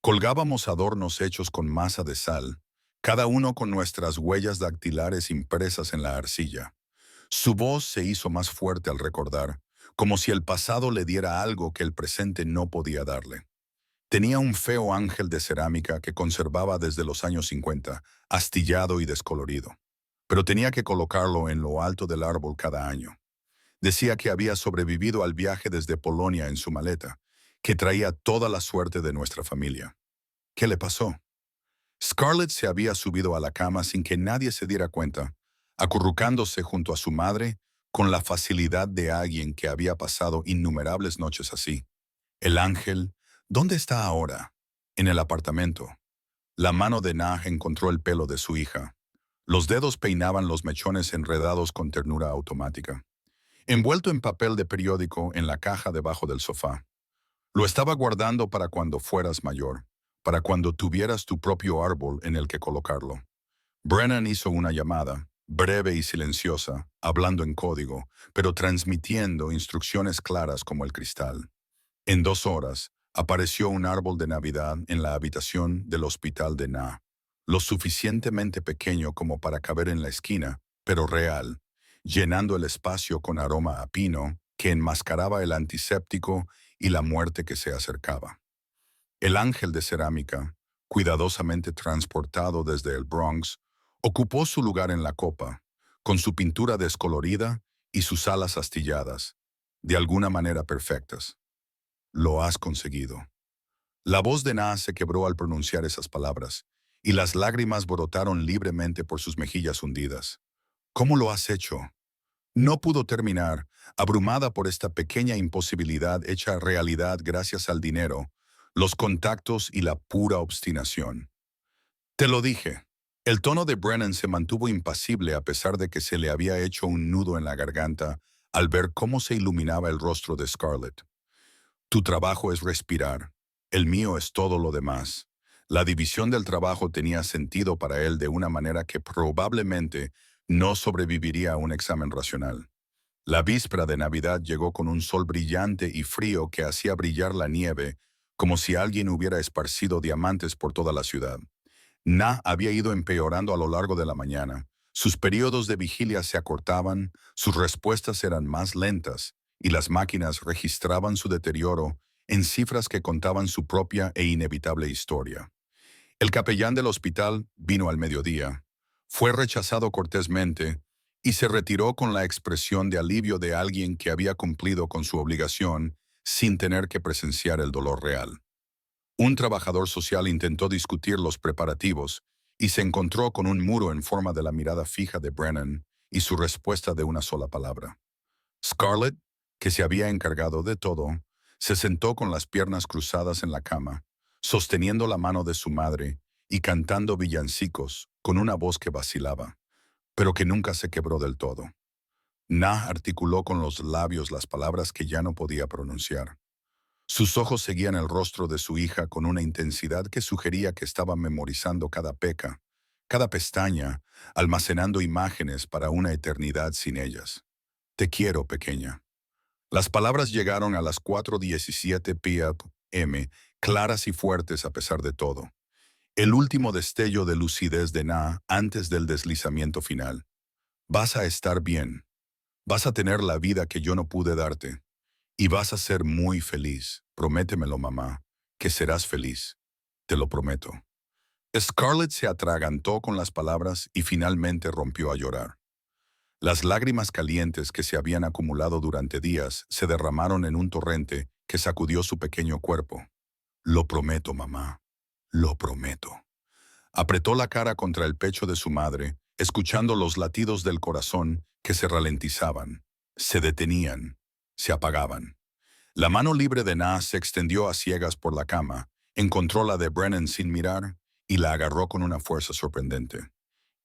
Colgábamos adornos hechos con masa de sal, cada uno con nuestras huellas dactilares impresas en la arcilla. Su voz se hizo más fuerte al recordar, como si el pasado le diera algo que el presente no podía darle. Tenía un feo ángel de cerámica que conservaba desde los años 50, astillado y descolorido. Pero tenía que colocarlo en lo alto del árbol cada año. Decía que había sobrevivido al viaje desde Polonia en su maleta, que traía toda la suerte de nuestra familia. ¿Qué le pasó? Scarlett se había subido a la cama sin que nadie se diera cuenta, acurrucándose junto a su madre con la facilidad de alguien que había pasado innumerables noches así. El ángel, ¿dónde está ahora? En el apartamento. La mano de Nah encontró el pelo de su hija. Los dedos peinaban los mechones enredados con ternura automática. Envuelto en papel de periódico en la caja debajo del sofá. Lo estaba guardando para cuando fueras mayor, para cuando tuvieras tu propio árbol en el que colocarlo. Brennan hizo una llamada, breve y silenciosa, hablando en código, pero transmitiendo instrucciones claras como el cristal. En 2 horas, apareció un árbol de Navidad en la habitación del hospital de Na, lo suficientemente pequeño como para caber en la esquina, pero real, llenando el espacio con aroma a pino que enmascaraba el antiséptico y la muerte que se acercaba. El ángel de cerámica, cuidadosamente transportado desde el Bronx, ocupó su lugar en la copa, con su pintura descolorida y sus alas astilladas, de alguna manera perfectas. Lo has conseguido. La voz de Na se quebró al pronunciar esas palabras, y las lágrimas brotaron libremente por sus mejillas hundidas. ¿Cómo lo has hecho? No pudo terminar, abrumada por esta pequeña imposibilidad hecha realidad gracias al dinero, los contactos y la pura obstinación. Te lo dije. El tono de Brennan se mantuvo impasible a pesar de que se le había hecho un nudo en la garganta al ver cómo se iluminaba el rostro de Scarlett. Tu trabajo es respirar. El mío es todo lo demás. La división del trabajo tenía sentido para él de una manera que probablemente no sobreviviría a un examen racional. La víspera de Navidad llegó con un sol brillante y frío que hacía brillar la nieve, como si alguien hubiera esparcido diamantes por toda la ciudad. Na había ido empeorando a lo largo de la mañana. Sus periodos de vigilia se acortaban, sus respuestas eran más lentas, y las máquinas registraban su deterioro en cifras que contaban su propia e inevitable historia. El capellán del hospital vino al mediodía, fue rechazado cortésmente y se retiró con la expresión de alivio de alguien que había cumplido con su obligación sin tener que presenciar el dolor real. Un trabajador social intentó discutir los preparativos y se encontró con un muro en forma de la mirada fija de Brennan y su respuesta de una sola palabra. Scarlett, que se había encargado de todo, se sentó con las piernas cruzadas en la cama, sosteniendo la mano de su madre y cantando villancicos con una voz que vacilaba, pero que nunca se quebró del todo. Na articuló con los labios las palabras que ya no podía pronunciar. Sus ojos seguían el rostro de su hija con una intensidad que sugería que estaba memorizando cada peca, cada pestaña, almacenando imágenes para una eternidad sin ellas. Te quiero, pequeña. Las palabras llegaron a las 4:17 p.m., claras y fuertes a pesar de todo. El último destello de lucidez de Na antes del deslizamiento final. Vas a estar bien. Vas a tener la vida que yo no pude darte. Y vas a ser muy feliz. Prométemelo, mamá, que serás feliz. Te lo prometo. Scarlett se atragantó con las palabras y finalmente rompió a llorar. Las lágrimas calientes que se habían acumulado durante días se derramaron en un torrente que sacudió su pequeño cuerpo. Lo prometo, mamá. Lo prometo. Apretó la cara contra el pecho de su madre, escuchando los latidos del corazón que se ralentizaban, se detenían, se apagaban. La mano libre de Na se extendió a ciegas por la cama, encontró la de Brennan sin mirar y la agarró con una fuerza sorprendente.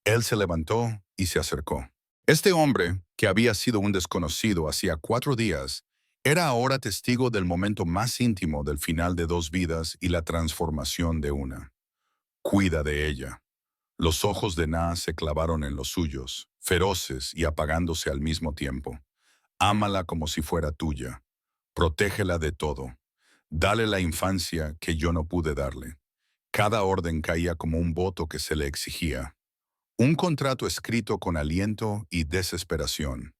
Él se levantó y se acercó. Este hombre, que había sido un desconocido hacía 4 días, era ahora testigo del momento más íntimo del final de 2 vidas y la transformación de una. Cuida de ella. Los ojos de Na se clavaron en los suyos, feroces y apagándose al mismo tiempo. Ámala como si fuera tuya. Protégela de todo. Dale la infancia que yo no pude darle. Cada orden caía como un voto que se le exigía. Un contrato escrito con aliento y desesperación.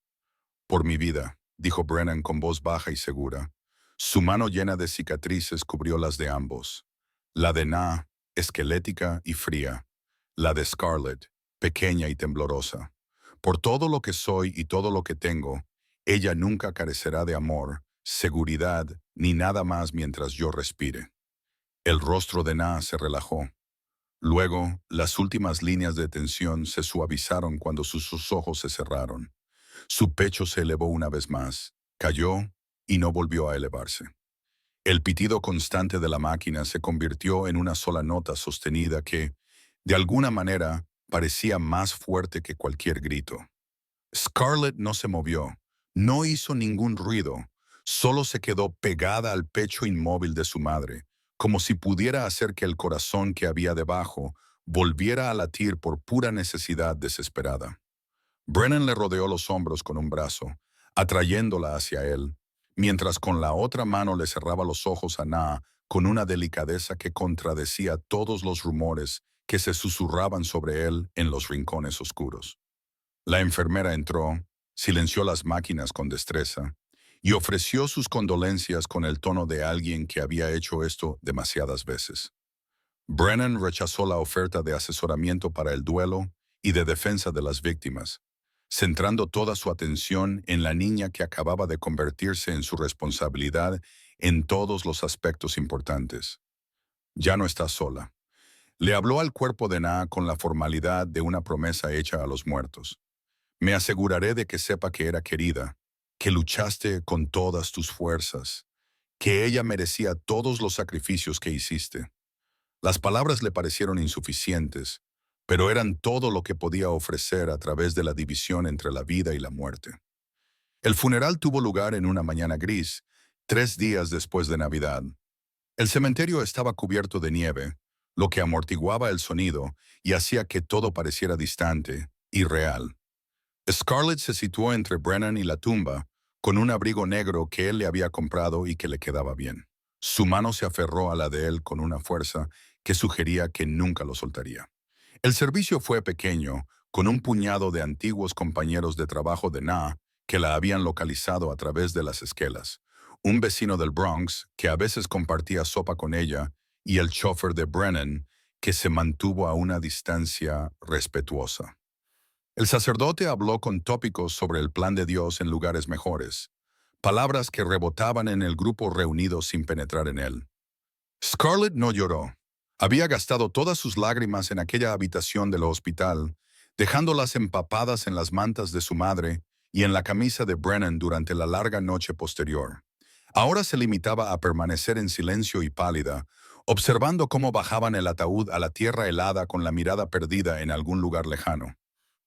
Por mi vida, dijo Brennan con voz baja y segura. Su mano llena de cicatrices cubrió las de ambos. La de Na, esquelética y fría. La de Scarlett, pequeña y temblorosa. Por todo lo que soy y todo lo que tengo, ella nunca carecerá de amor, seguridad, ni nada más mientras yo respire. El rostro de Na se relajó. Luego, las últimas líneas de tensión se suavizaron cuando sus ojos se cerraron. Su pecho se elevó una vez más, cayó y no volvió a elevarse. El pitido constante de la máquina se convirtió en una sola nota sostenida que, de alguna manera, parecía más fuerte que cualquier grito. Scarlett no se movió, no hizo ningún ruido, solo se quedó pegada al pecho inmóvil de su madre, como si pudiera hacer que el corazón que había debajo volviera a latir por pura necesidad desesperada. Brennan le rodeó los hombros con un brazo, atrayéndola hacia él, mientras con la otra mano le cerraba los ojos a Naa con una delicadeza que contradecía todos los rumores que se susurraban sobre él en los rincones oscuros. La enfermera entró, silenció las máquinas con destreza y ofreció sus condolencias con el tono de alguien que había hecho esto demasiadas veces. Brennan rechazó la oferta de asesoramiento para el duelo y de defensa de las víctimas, centrando toda su atención en la niña que acababa de convertirse en su responsabilidad en todos los aspectos importantes. Ya no está sola. Le habló al cuerpo de Naa con la formalidad de una promesa hecha a los muertos. Me aseguraré de que sepa que era querida, que luchaste con todas tus fuerzas, que ella merecía todos los sacrificios que hiciste. Las palabras le parecieron insuficientes, pero eran todo lo que podía ofrecer a través de la división entre la vida y la muerte. El funeral tuvo lugar en una mañana gris, 3 días después de Navidad. El cementerio estaba cubierto de nieve, lo que amortiguaba el sonido y hacía que todo pareciera distante y real. Scarlett se situó entre Brennan y la tumba, con un abrigo negro que él le había comprado y que le quedaba bien. Su mano se aferró a la de él con una fuerza que sugería que nunca lo soltaría. El servicio fue pequeño, con un puñado de antiguos compañeros de trabajo de Naa que la habían localizado a través de las esquelas, un vecino del Bronx que a veces compartía sopa con ella y el chofer de Brennan que se mantuvo a una distancia respetuosa. El sacerdote habló con tópicos sobre el plan de Dios en lugares mejores, palabras que rebotaban en el grupo reunido sin penetrar en él. Scarlett no lloró. Había gastado todas sus lágrimas en aquella habitación del hospital, dejándolas empapadas en las mantas de su madre y en la camisa de Brennan durante la larga noche posterior. Ahora se limitaba a permanecer en silencio y pálida, observando cómo bajaban el ataúd a la tierra helada con la mirada perdida en algún lugar lejano.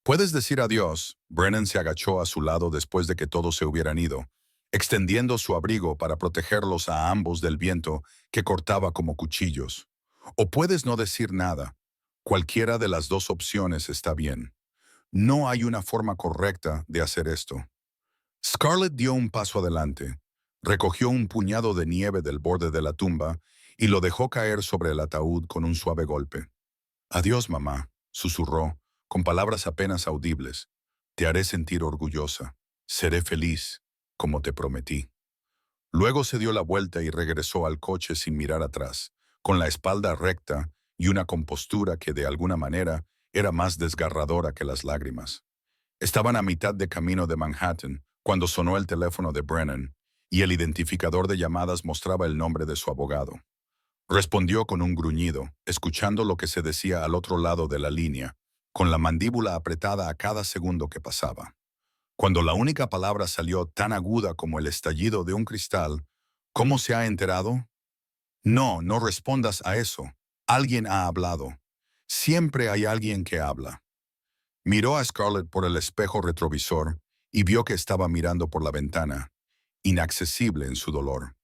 «Puedes decir adiós». Brennan se agachó a su lado después de que todos se hubieran ido, extendiendo su abrigo para protegerlos a ambos del viento que cortaba como cuchillos. «O puedes no decir nada. Cualquiera de las dos opciones está bien. No hay una forma correcta de hacer esto». Scarlett dio un paso adelante, recogió un puñado de nieve del borde de la tumba y lo dejó caer sobre el ataúd con un suave golpe. «Adiós, mamá», susurró, con palabras apenas audibles. «Te haré sentir orgullosa. Seré feliz, como te prometí». Luego se dio la vuelta y regresó al coche sin mirar atrás, con la espalda recta y una compostura que de alguna manera era más desgarradora que las lágrimas. Estaban a mitad de camino de Manhattan cuando sonó el teléfono de Brennan y el identificador de llamadas mostraba el nombre de su abogado. Respondió con un gruñido, escuchando lo que se decía al otro lado de la línea, con la mandíbula apretada a cada segundo que pasaba. Cuando la única palabra salió tan aguda como el estallido de un cristal, «¿Cómo se ha enterado?» «No, no respondas a eso. Alguien ha hablado. Siempre hay alguien que habla». Miró a Scarlett por el espejo retrovisor y vio que estaba mirando por la ventana, inaccesible en su dolor.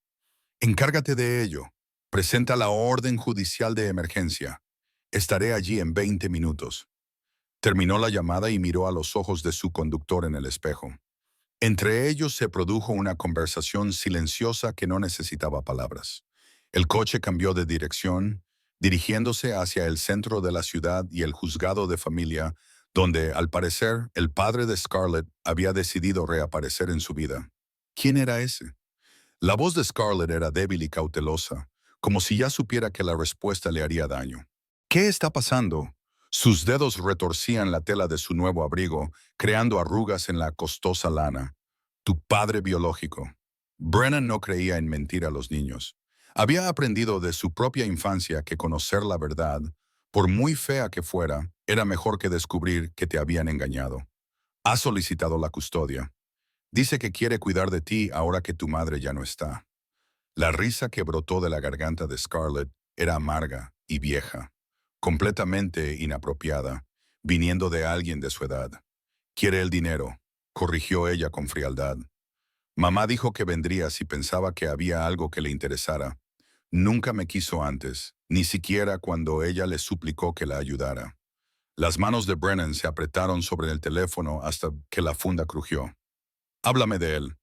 «Encárgate de ello. Presenta la orden judicial de emergencia. Estaré allí en 20 minutos». Terminó la llamada y miró a los ojos de su conductor en el espejo. Entre ellos se produjo una conversación silenciosa que no necesitaba palabras. El coche cambió de dirección, dirigiéndose hacia el centro de la ciudad y el juzgado de familia, donde, al parecer, el padre de Scarlett había decidido reaparecer en su vida. ¿Quién era ese? La voz de Scarlett era débil y cautelosa, como si ya supiera que la respuesta le haría daño. «¿Qué está pasando?» Sus dedos retorcían la tela de su nuevo abrigo, creando arrugas en la costosa lana. «Tu padre biológico». Brennan no creía en mentir a los niños. Había aprendido de su propia infancia que conocer la verdad, por muy fea que fuera, era mejor que descubrir que te habían engañado. «Ha solicitado la custodia. Dice que quiere cuidar de ti ahora que tu madre ya no está». La risa que brotó de la garganta de Scarlett era amarga y vieja, completamente inapropiada, viniendo de alguien de su edad. «Quiere el dinero», corrigió ella con frialdad. «Mamá dijo que vendría si pensaba que había algo que le interesara. Nunca me quiso antes, ni siquiera cuando ella le suplicó que la ayudara. Las manos de Brennan se apretaron sobre el teléfono hasta que la funda crujió. Háblame de él.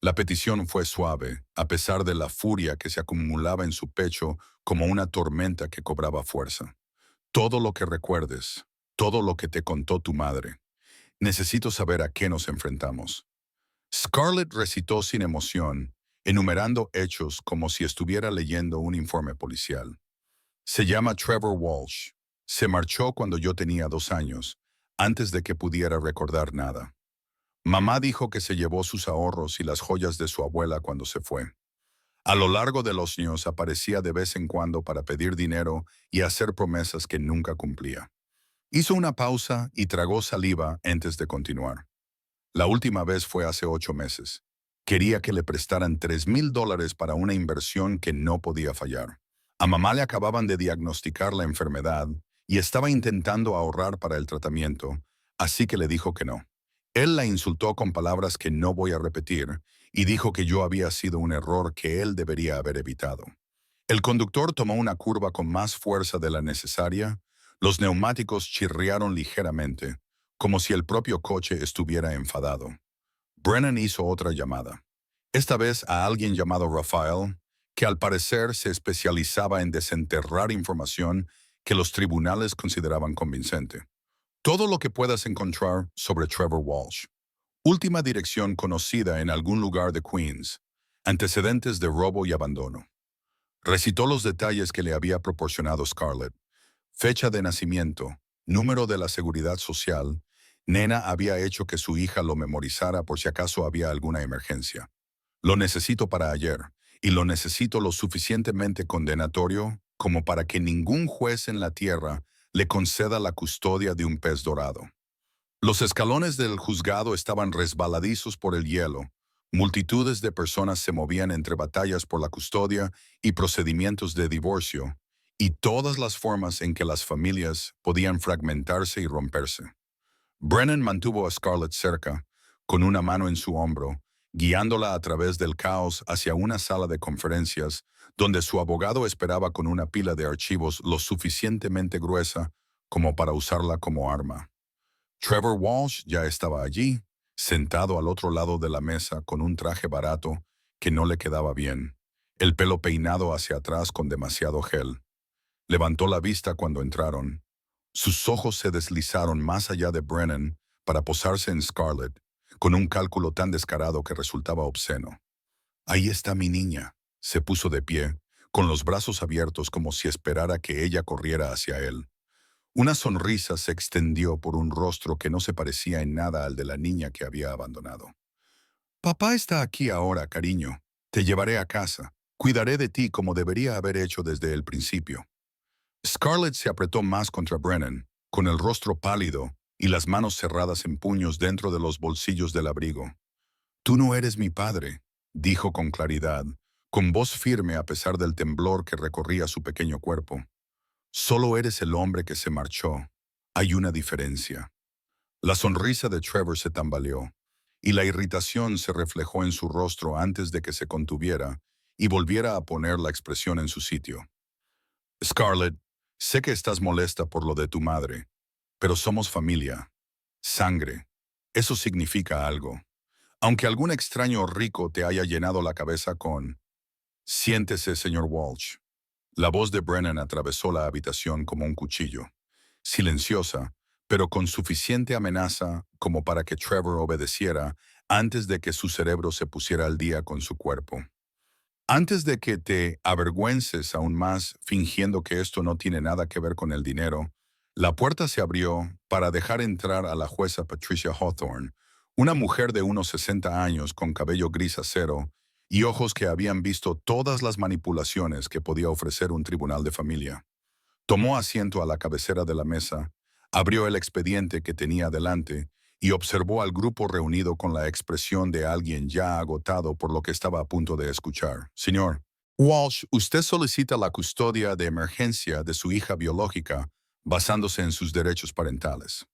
La petición fue suave, a pesar de la furia que se acumulaba en su pecho como una tormenta que cobraba fuerza. Todo lo que recuerdes, todo lo que te contó tu madre. Necesito saber a qué nos enfrentamos. Scarlett recitó sin emoción, enumerando hechos como si estuviera leyendo un informe policial. Se llama Trevor Walsh. Se marchó cuando yo tenía 2 años, antes de que pudiera recordar nada. Mamá dijo que se llevó sus ahorros y las joyas de su abuela cuando se fue. A lo largo de los años aparecía de vez en cuando para pedir dinero y hacer promesas que nunca cumplía. Hizo una pausa y tragó saliva antes de continuar. La última vez fue hace 8 meses. Quería que le prestaran $3,000 para una inversión que no podía fallar. A mamá le acababan de diagnosticar la enfermedad y estaba intentando ahorrar para el tratamiento, así que le dijo que no. Él la insultó con palabras que no voy a repetir y dijo que yo había sido un error que él debería haber evitado. El conductor tomó una curva con más fuerza de la necesaria. Los neumáticos chirriaron ligeramente, como si el propio coche estuviera enfadado. Brennan hizo otra llamada, esta vez a alguien llamado Rafael, que al parecer se especializaba en desenterrar información que los tribunales consideraban convincente. Todo lo que puedas encontrar sobre Trevor Walsh. Última dirección conocida en algún lugar de Queens. Antecedentes de robo y abandono. Recitó los detalles que le había proporcionado Scarlett. Fecha de nacimiento, número de la seguridad social. Nena había hecho que su hija lo memorizara por si acaso había alguna emergencia. Lo necesito para ayer, y lo necesito lo suficientemente condenatorio como para que ningún juez en la tierra le conceda la custodia de un pez dorado. Los escalones del juzgado estaban resbaladizos por el hielo. Multitudes de personas se movían entre batallas por la custodia y procedimientos de divorcio, y todas las formas en que las familias podían fragmentarse y romperse. Brennan mantuvo a Scarlett cerca, con una mano en su hombro, guiándola a través del caos hacia una sala de conferencias donde su abogado esperaba con una pila de archivos lo suficientemente gruesa como para usarla como arma. Trevor Walsh ya estaba allí, sentado al otro lado de la mesa con un traje barato que no le quedaba bien, el pelo peinado hacia atrás con demasiado gel. Levantó la vista cuando entraron. Sus ojos se deslizaron más allá de Brennan para posarse en Scarlett, con un cálculo tan descarado que resultaba obsceno. Ahí está mi niña. Se puso de pie, con los brazos abiertos como si esperara que ella corriera hacia él. Una sonrisa se extendió por un rostro que no se parecía en nada al de la niña que había abandonado. Papá está aquí ahora, cariño. Te llevaré a casa. Cuidaré de ti como debería haber hecho desde el principio. Scarlett se apretó más contra Brennan, con el rostro pálido y las manos cerradas en puños dentro de los bolsillos del abrigo. Tú no eres mi padre, dijo con claridad, con voz firme a pesar del temblor que recorría su pequeño cuerpo. Solo eres el hombre que se marchó. Hay una diferencia. La sonrisa de Trevor se tambaleó, y la irritación se reflejó en su rostro antes de que se contuviera y volviera a poner la expresión en su sitio. Scarlett, sé que estás molesta por lo de tu madre, pero somos familia. Sangre. Eso significa algo. Aunque algún extraño rico te haya llenado la cabeza con... Siéntese, señor Walsh. La voz de Brennan atravesó la habitación como un cuchillo, silenciosa, pero con suficiente amenaza como para que Trevor obedeciera antes de que su cerebro se pusiera al día con su cuerpo. Antes de que te avergüences aún más fingiendo que esto no tiene nada que ver con el dinero, la puerta se abrió para dejar entrar a la jueza Patricia Hawthorne, una mujer de unos 60 años con cabello gris acero y ojos que habían visto todas las manipulaciones que podía ofrecer un tribunal de familia. Tomó asiento a la cabecera de la mesa, abrió el expediente que tenía delante y observó al grupo reunido con la expresión de alguien ya agotado por lo que estaba a punto de escuchar. Señor Walsh, usted solicita la custodia de emergencia de su hija biológica basándose en sus derechos parentales.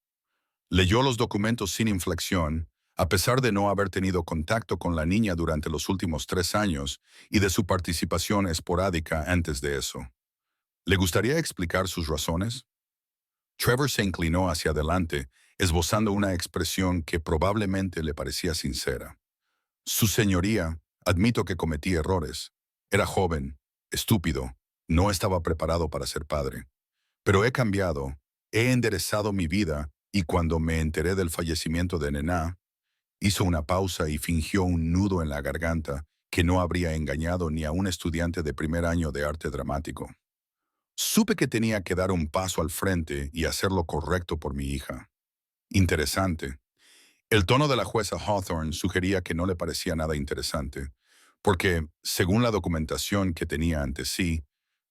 Leyó los documentos sin inflexión, A pesar de no haber tenido contacto con la niña durante los últimos 3 años y de su participación esporádica antes de eso. ¿Le gustaría explicar sus razones? Trevor se inclinó hacia adelante, esbozando una expresión que probablemente le parecía sincera. Su señoría, admito que cometí errores. Era joven, estúpido, no estaba preparado para ser padre. Pero he cambiado, he enderezado mi vida y cuando me enteré del fallecimiento de Nena, hizo una pausa y fingió un nudo en la garganta que no habría engañado ni a un estudiante de primer año de arte dramático. Supe que tenía que dar un paso al frente y hacer lo correcto por mi hija. Interesante. El tono de la jueza Hawthorne sugería que no le parecía nada interesante, porque, según la documentación que tenía ante sí,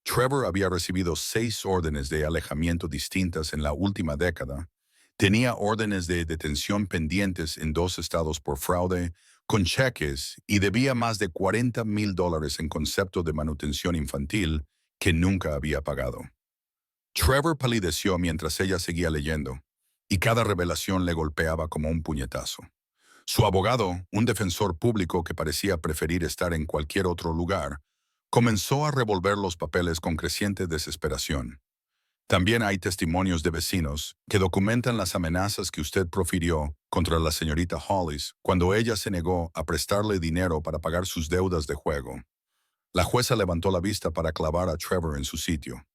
Trevor había recibido 6 órdenes de alejamiento distintas en la última década, tenía órdenes de detención pendientes en 2 estados por fraude, con cheques y debía más de $40,000 en concepto de manutención infantil que nunca había pagado. Trevor palideció mientras ella seguía leyendo, y cada revelación le golpeaba como un puñetazo. Su abogado, un defensor público que parecía preferir estar en cualquier otro lugar, comenzó a revolver los papeles con creciente desesperación. También hay testimonios de vecinos que documentan las amenazas que usted profirió contra la señorita Hollis cuando ella se negó a prestarle dinero para pagar sus deudas de juego. La jueza levantó la vista para clavar a Trevor en su sitio.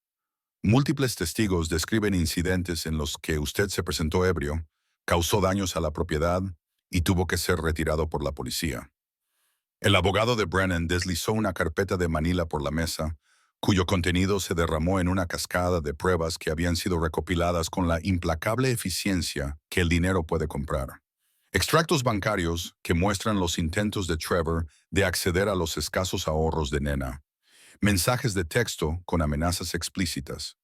Múltiples testigos describen incidentes en los que usted se presentó ebrio, causó daños a la propiedad y tuvo que ser retirado por la policía. El abogado de Brennan deslizó una carpeta de manila por la mesa, cuyo contenido se derramó en una cascada de pruebas que habían sido recopiladas con la implacable eficiencia que el dinero puede comprar. Extractos bancarios que muestran los intentos de Trevor de acceder a los escasos ahorros de Nena. Mensajes de texto con amenazas explícitas.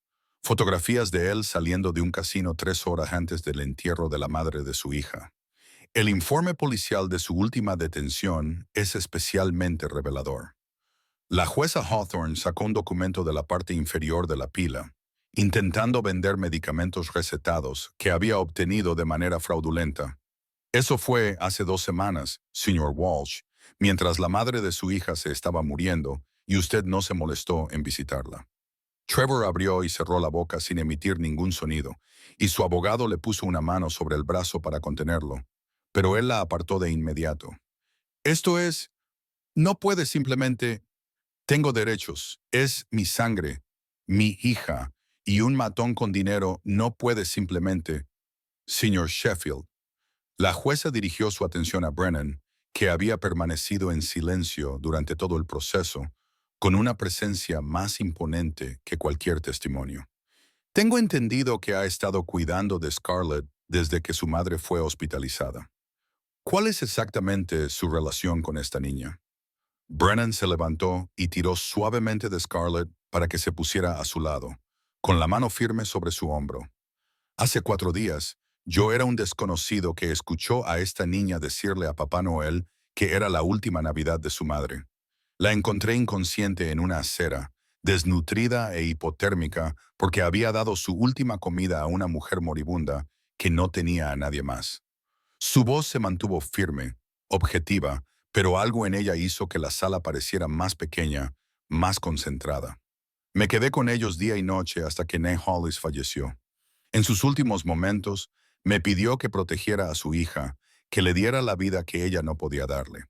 Fotografías de él saliendo de un casino 3 horas antes del entierro de la madre de su hija. El informe policial de su última detención es especialmente revelador. La jueza Hawthorne sacó un documento de la parte inferior de la pila, intentando vender medicamentos recetados que había obtenido de manera fraudulenta. Eso fue hace 2 semanas, señor Walsh, mientras la madre de su hija se estaba muriendo y usted no se molestó en visitarla. Trevor abrió y cerró la boca sin emitir ningún sonido, y su abogado le puso una mano sobre el brazo para contenerlo, pero él la apartó de inmediato. Esto es, no puede simplemente, tengo derechos, es mi sangre, mi hija, y un matón con dinero no puede simplemente, señor Sheffield. La jueza dirigió su atención a Brennan, que había permanecido en silencio durante todo el proceso, con una presencia más imponente que cualquier testimonio. Tengo entendido que ha estado cuidando de Scarlett desde que su madre fue hospitalizada. ¿Cuál es exactamente su relación con esta niña? Brennan se levantó y tiró suavemente de Scarlett para que se pusiera a su lado, con la mano firme sobre su hombro. Hace 4 días, yo era un desconocido que escuchó a esta niña decirle a Papá Noel que era la última Navidad de su madre. La encontré inconsciente en una acera, desnutrida e hipotérmica porque había dado su última comida a una mujer moribunda que no tenía a nadie más. Su voz se mantuvo firme, objetiva, pero algo en ella hizo que la sala pareciera más pequeña, más concentrada. Me quedé con ellos día y noche hasta que Ned Hollis falleció. En sus últimos momentos, me pidió que protegiera a su hija, que le diera la vida que ella no podía darle.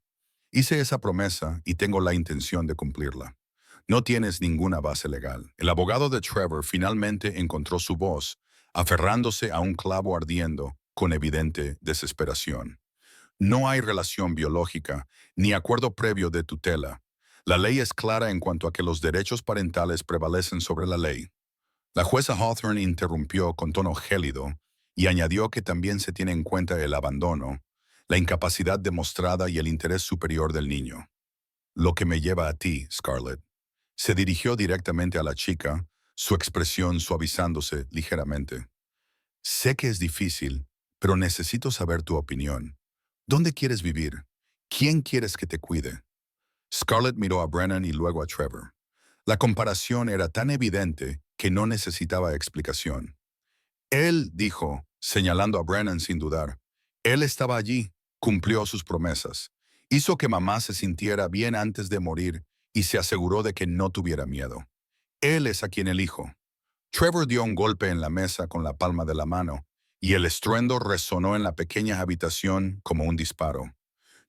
Hice esa promesa y tengo la intención de cumplirla. No tienes ninguna base legal. El abogado de Trevor finalmente encontró su voz, aferrándose a un clavo ardiendo, con evidente desesperación. No hay relación biológica, ni acuerdo previo de tutela. La ley es clara en cuanto a que los derechos parentales prevalecen sobre la ley. La jueza Hawthorne interrumpió con tono gélido y añadió que también se tiene en cuenta el abandono, la incapacidad demostrada y el interés superior del niño. Lo que me lleva a ti, Scarlett. Se dirigió directamente a la chica, su expresión suavizándose ligeramente. Sé que es difícil, pero necesito saber tu opinión. ¿Dónde quieres vivir? ¿Quién quieres que te cuide? Scarlett miró a Brennan y luego a Trevor. La comparación era tan evidente que no necesitaba explicación. Él dijo, señalando a Brennan sin dudar. Él estaba allí, cumplió sus promesas. Hizo que mamá se sintiera bien antes de morir y se aseguró de que no tuviera miedo. Él es a quien elijo. Trevor dio un golpe en la mesa con la palma de la mano, y el estruendo resonó en la pequeña habitación como un disparo.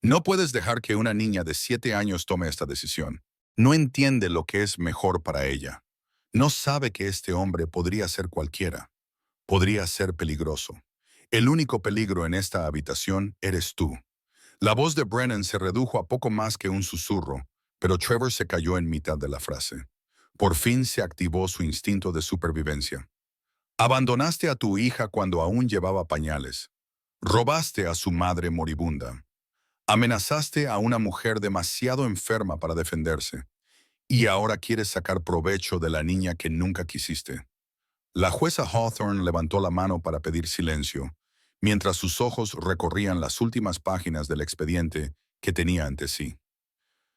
No puedes dejar que una niña de 7 años tome esta decisión. No entiende lo que es mejor para ella. No sabe que este hombre podría ser cualquiera. Podría ser peligroso. El único peligro en esta habitación eres tú. La voz de Brennan se redujo a poco más que un susurro, pero Trevor se cayó en mitad de la frase. Por fin se activó su instinto de supervivencia. Abandonaste a tu hija cuando aún llevaba pañales. Robaste a su madre moribunda. Amenazaste a una mujer demasiado enferma para defenderse. Y ahora quieres sacar provecho de la niña que nunca quisiste. La jueza Hawthorne levantó la mano para pedir silencio, mientras sus ojos recorrían las últimas páginas del expediente que tenía ante sí.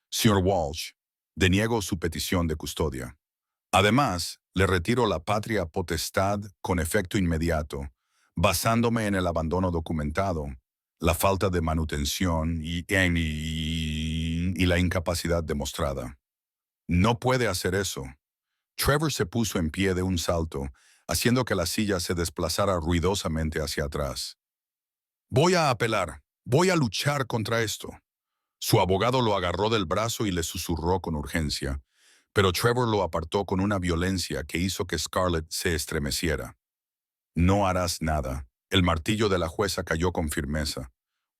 Señor Walsh, deniego su petición de custodia. Además, le retiro la patria potestad con efecto inmediato, basándome en el abandono documentado, la falta de manutención y la incapacidad demostrada. No puede hacer eso. Trevor se puso en pie de un salto, haciendo que la silla se desplazara ruidosamente hacia atrás. Voy a apelar. Voy a luchar contra esto. Su abogado lo agarró del brazo y le susurró con urgencia, pero Trevor lo apartó con una violencia que hizo que Scarlett se estremeciera. No harás nada. El martillo de la jueza cayó con firmeza.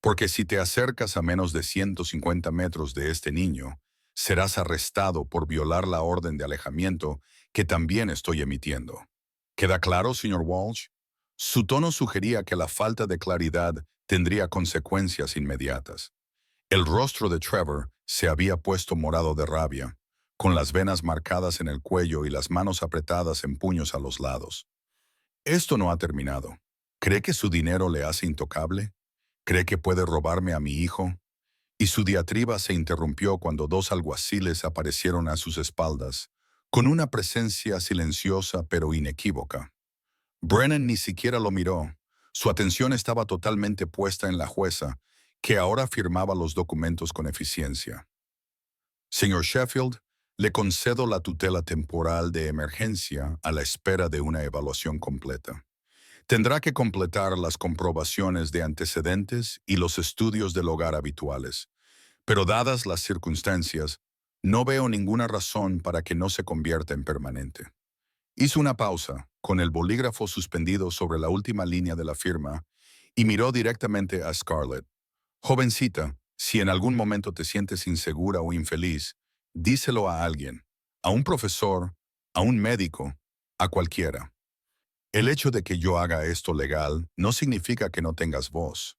Porque si te acercas a menos de 150 metros de este niño, serás arrestado por violar la orden de alejamiento que también estoy emitiendo. ¿Queda claro, señor Walsh? Su tono sugería que la falta de claridad tendría consecuencias inmediatas. El rostro de Trevor se había puesto morado de rabia, con las venas marcadas en el cuello y las manos apretadas en puños a los lados. Esto no ha terminado. ¿Cree que su dinero le hace intocable? ¿Cree que puede robarme a mi hijo? Y su diatriba se interrumpió cuando dos alguaciles aparecieron a sus espaldas, con una presencia silenciosa pero inequívoca. Brennan ni siquiera lo miró. Su atención estaba totalmente puesta en la jueza, que ahora firmaba los documentos con eficiencia. Señor Sheffield, le concedo la tutela temporal de emergencia a la espera de una evaluación completa. Tendrá que completar las comprobaciones de antecedentes y los estudios del hogar habituales, pero dadas las circunstancias, no veo ninguna razón para que no se convierta en permanente. Hizo una pausa, con el bolígrafo suspendido sobre la última línea de la firma, y miró directamente a Scarlett. Jovencita, si en algún momento te sientes insegura o infeliz, díselo a alguien, a un profesor, a un médico, a cualquiera. El hecho de que yo haga esto legal no significa que no tengas voz.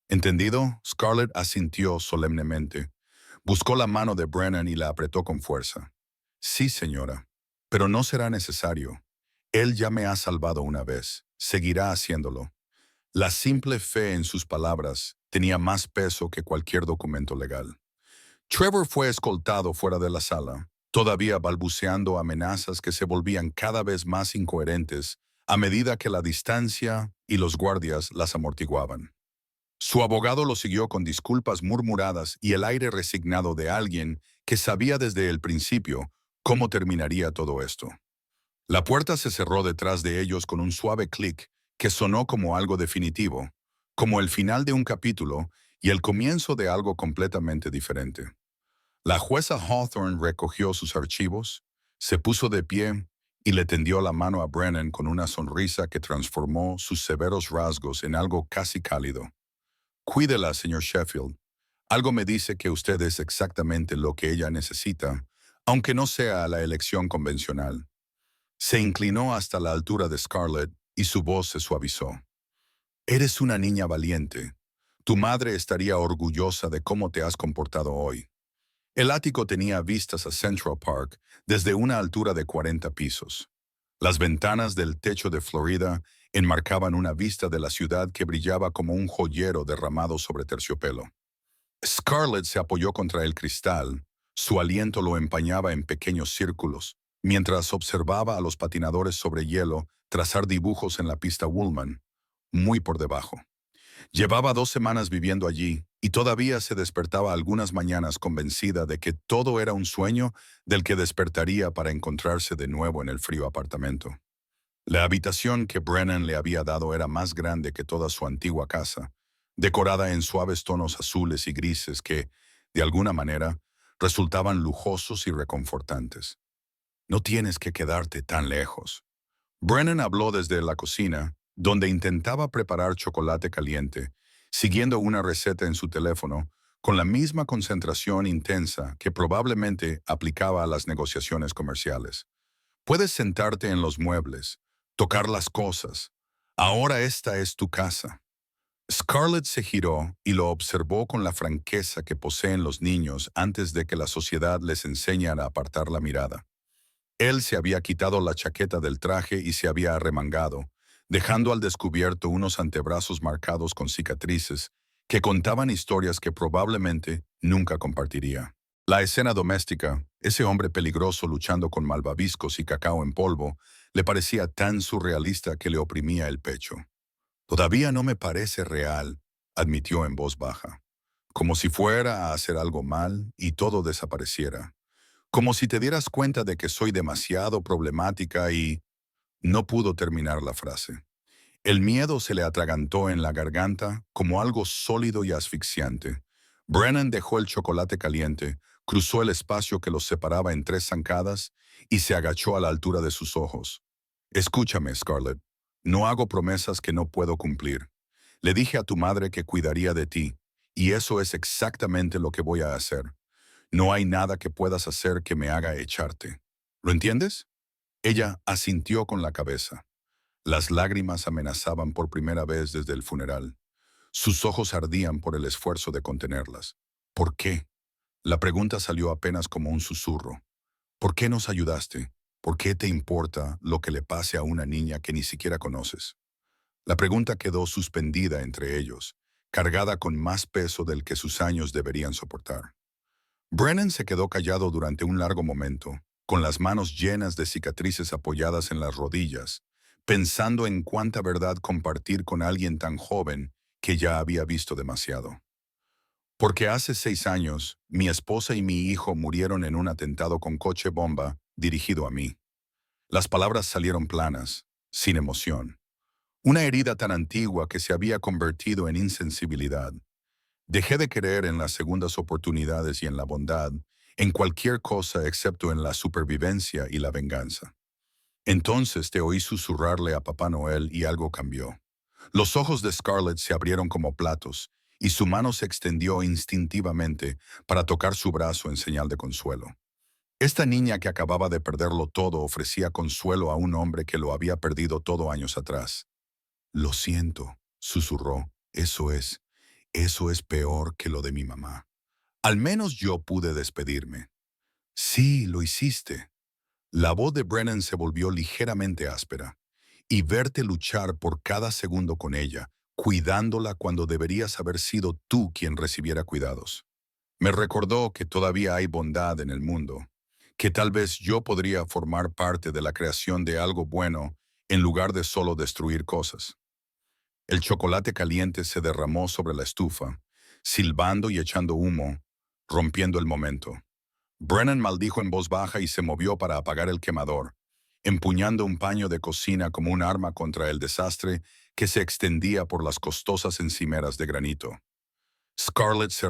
¿Entendido? Scarlett asintió solemnemente. Buscó la mano de Brennan y la apretó con fuerza. Sí, señora, pero no será necesario. Él ya me ha salvado una vez. Seguirá haciéndolo. La simple fe en sus palabras tenía más peso que cualquier documento legal. Trevor fue escoltado fuera de la sala, todavía balbuceando amenazas que se volvían cada vez más incoherentes a medida que la distancia y los guardias las amortiguaban. Su abogado lo siguió con disculpas murmuradas y el aire resignado de alguien que sabía desde el principio cómo terminaría todo esto. La puerta se cerró detrás de ellos con un suave clic que sonó como algo definitivo, como el final de un capítulo y el comienzo de algo completamente diferente. La jueza Hawthorne recogió sus archivos, se puso de pie y le tendió la mano a Brennan con una sonrisa que transformó sus severos rasgos en algo casi cálido. Cuídela, señor Sheffield. Algo me dice que usted es exactamente lo que ella necesita, aunque no sea la elección convencional. Se inclinó hasta la altura de Scarlett y su voz se suavizó. Eres una niña valiente. Tu madre estaría orgullosa de cómo te has comportado hoy. El ático tenía vistas a Central Park desde una altura de 40 pisos. Las ventanas del techo de Florida enmarcaban una vista de la ciudad que brillaba como un joyero derramado sobre terciopelo. Scarlett se apoyó contra el cristal, su aliento lo empañaba en pequeños círculos, mientras observaba a los patinadores sobre hielo trazar dibujos en la pista Woolman, muy por debajo. Llevaba 2 semanas viviendo allí y todavía se despertaba algunas mañanas convencida de que todo era un sueño del que despertaría para encontrarse de nuevo en el frío apartamento. La habitación que Brennan le había dado era más grande que toda su antigua casa, decorada en suaves tonos azules y grises que, de alguna manera, resultaban lujosos y reconfortantes. No tienes que quedarte tan lejos. Brennan habló desde la cocina, donde intentaba preparar chocolate caliente, siguiendo una receta en su teléfono, con la misma concentración intensa que probablemente aplicaba a las negociaciones comerciales. Puedes sentarte en los muebles, tocar las cosas. Ahora esta es tu casa. Scarlett se giró y lo observó con la franqueza que poseen los niños antes de que la sociedad les enseñe a apartar la mirada. Él se había quitado la chaqueta del traje y se había arremangado, dejando al descubierto unos antebrazos marcados con cicatrices que contaban historias que probablemente nunca compartiría. La escena doméstica, ese hombre peligroso luchando con malvaviscos y cacao en polvo, le parecía tan surrealista que le oprimía el pecho. Todavía no me parece real, admitió en voz baja, como si fuera a hacer algo mal y todo desapareciera. Como si te dieras cuenta de que soy demasiado problemática y... No pudo terminar la frase. El miedo se le atragantó en la garganta como algo sólido y asfixiante. Brennan dejó el chocolate caliente, cruzó el espacio que los separaba en 3 zancadas y se agachó a la altura de sus ojos. Escúchame, Scarlett. No hago promesas que no puedo cumplir. Le dije a tu madre que cuidaría de ti, y eso es exactamente lo que voy a hacer. No hay nada que puedas hacer que me haga echarte. ¿Lo entiendes? Ella asintió con la cabeza. Las lágrimas amenazaban por primera vez desde el funeral. Sus ojos ardían por el esfuerzo de contenerlas. ¿Por qué? La pregunta salió apenas como un susurro. ¿Por qué nos ayudaste? ¿Por qué te importa lo que le pase a una niña que ni siquiera conoces? La pregunta quedó suspendida entre ellos, cargada con más peso del que sus años deberían soportar. Brennan se quedó callado durante un largo momento, con las manos llenas de cicatrices apoyadas en las rodillas, pensando en cuánta verdad compartir con alguien tan joven que ya había visto demasiado. Porque hace 6 años, mi esposa y mi hijo murieron en un atentado con coche bomba dirigido a mí. Las palabras salieron planas, sin emoción. Una herida tan antigua que se había convertido en insensibilidad. Dejé de creer en las segundas oportunidades y en la bondad, en cualquier cosa excepto en la supervivencia y la venganza. Entonces te oí susurrarle a Papá Noel y algo cambió. Los ojos de Scarlett se abrieron como platos y su mano se extendió instintivamente para tocar su brazo en señal de consuelo. Esta niña que acababa de perderlo todo ofrecía consuelo a un hombre que lo había perdido todo años atrás. Lo siento, susurró, eso es peor que lo de mi mamá. Al menos yo pude despedirme. Sí, lo hiciste. La voz de Brennan se volvió ligeramente áspera. Y verte luchar por cada segundo con ella, cuidándola cuando deberías haber sido tú quien recibiera cuidados. Me recordó que todavía hay bondad en el mundo, que tal vez yo podría formar parte de la creación de algo bueno en lugar de solo destruir cosas. El chocolate caliente se derramó sobre la estufa, silbando y echando humo, rompiendo el momento. Brennan maldijo en voz baja y se movió para apagar el quemador, empuñando un paño de cocina como un arma contra el desastre que se extendía por las costosas encimeras de granito. Scarlett se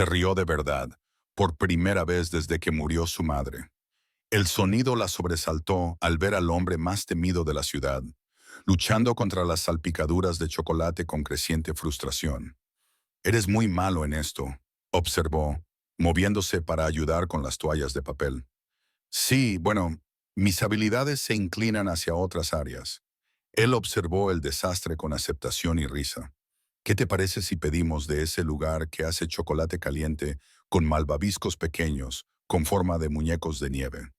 rió de verdad, por primera vez desde que murió su madre. El sonido la sobresaltó al ver al hombre más temido de la ciudad, luchando contra las salpicaduras de chocolate con creciente frustración. Eres muy malo en esto, observó, moviéndose para ayudar con las toallas de papel. Sí, bueno, mis habilidades se inclinan hacia otras áreas. Él observó el desastre con aceptación y risa. ¿Qué te parece si pedimos de ese lugar que hace chocolate caliente con malvaviscos pequeños, con forma de muñecos de nieve?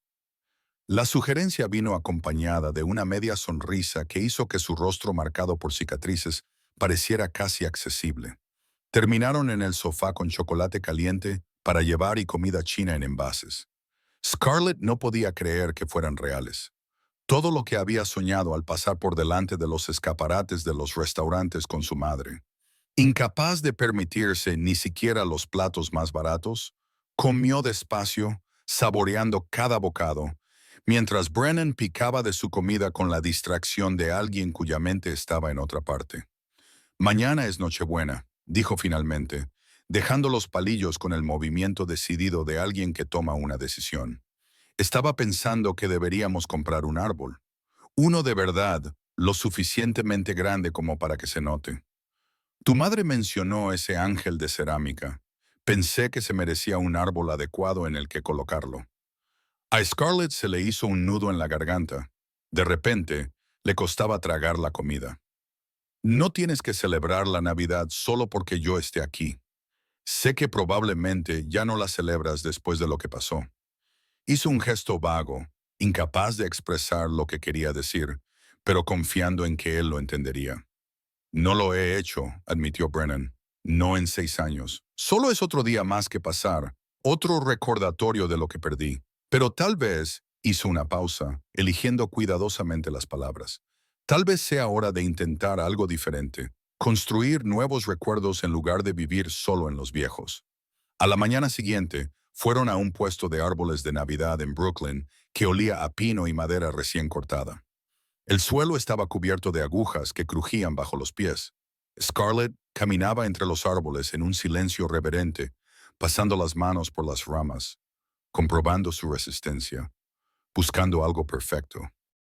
La sugerencia vino acompañada de una media sonrisa que hizo que su rostro marcado por cicatrices pareciera casi accesible. Terminaron en el sofá con chocolate caliente para llevar y comida china en envases. Scarlett no podía creer que fueran reales. Todo lo que había soñado al pasar por delante de los escaparates de los restaurantes con su madre. Incapaz de permitirse ni siquiera los platos más baratos, comió despacio, saboreando cada bocado, mientras Brennan picaba de su comida con la distracción de alguien cuya mente estaba en otra parte. Mañana es Nochebuena, dijo finalmente, dejando los palillos con el movimiento decidido de alguien que toma una decisión. Estaba pensando que deberíamos comprar un árbol. Uno de verdad, lo suficientemente grande como para que se note. Tu madre mencionó ese ángel de cerámica. Pensé que se merecía un árbol adecuado en el que colocarlo. A Scarlett se le hizo un nudo en la garganta. De repente, le costaba tragar la comida. No tienes que celebrar la Navidad solo porque yo esté aquí. Sé que probablemente ya no la celebras después de lo que pasó. Hizo un gesto vago, incapaz de expresar lo que quería decir, pero confiando en que él lo entendería. No lo he hecho, admitió Brennan. No en 6 años. Solo es otro día más que pasar, otro recordatorio de lo que perdí. Pero tal vez, hizo una pausa, eligiendo cuidadosamente las palabras. Tal vez sea hora de intentar algo diferente, construir nuevos recuerdos en lugar de vivir solo en los viejos. A la mañana siguiente, fueron a un puesto de árboles de Navidad en Brooklyn que olía a pino y madera recién cortada. El suelo estaba cubierto de agujas que crujían bajo los pies. Scarlett caminaba entre los árboles en un silencio reverente, pasando las manos por las ramas, comprobando su resistencia, buscando algo perfecto.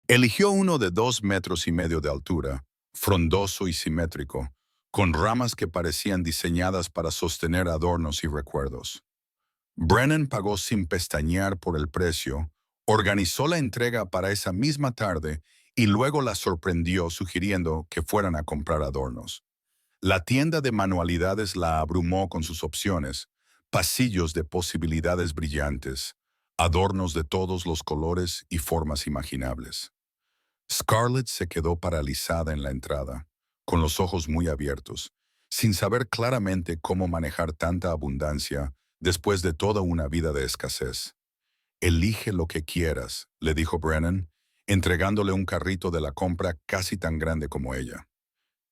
Eligió uno de 2,5 metros de altura, frondoso y simétrico, con ramas que parecían diseñadas para sostener adornos y recuerdos. Brennan pagó sin pestañear por el precio, organizó la entrega para esa misma tarde y luego la sorprendió sugiriendo que fueran a comprar adornos. La tienda de manualidades la abrumó con sus opciones, pasillos de posibilidades brillantes, adornos de todos los colores y formas imaginables. Scarlett se quedó paralizada en la entrada, con los ojos muy abiertos, sin saber claramente cómo manejar tanta abundancia después de toda una vida de escasez. Elige lo que quieras, le dijo Brennan, entregándole un carrito de la compra casi tan grande como ella.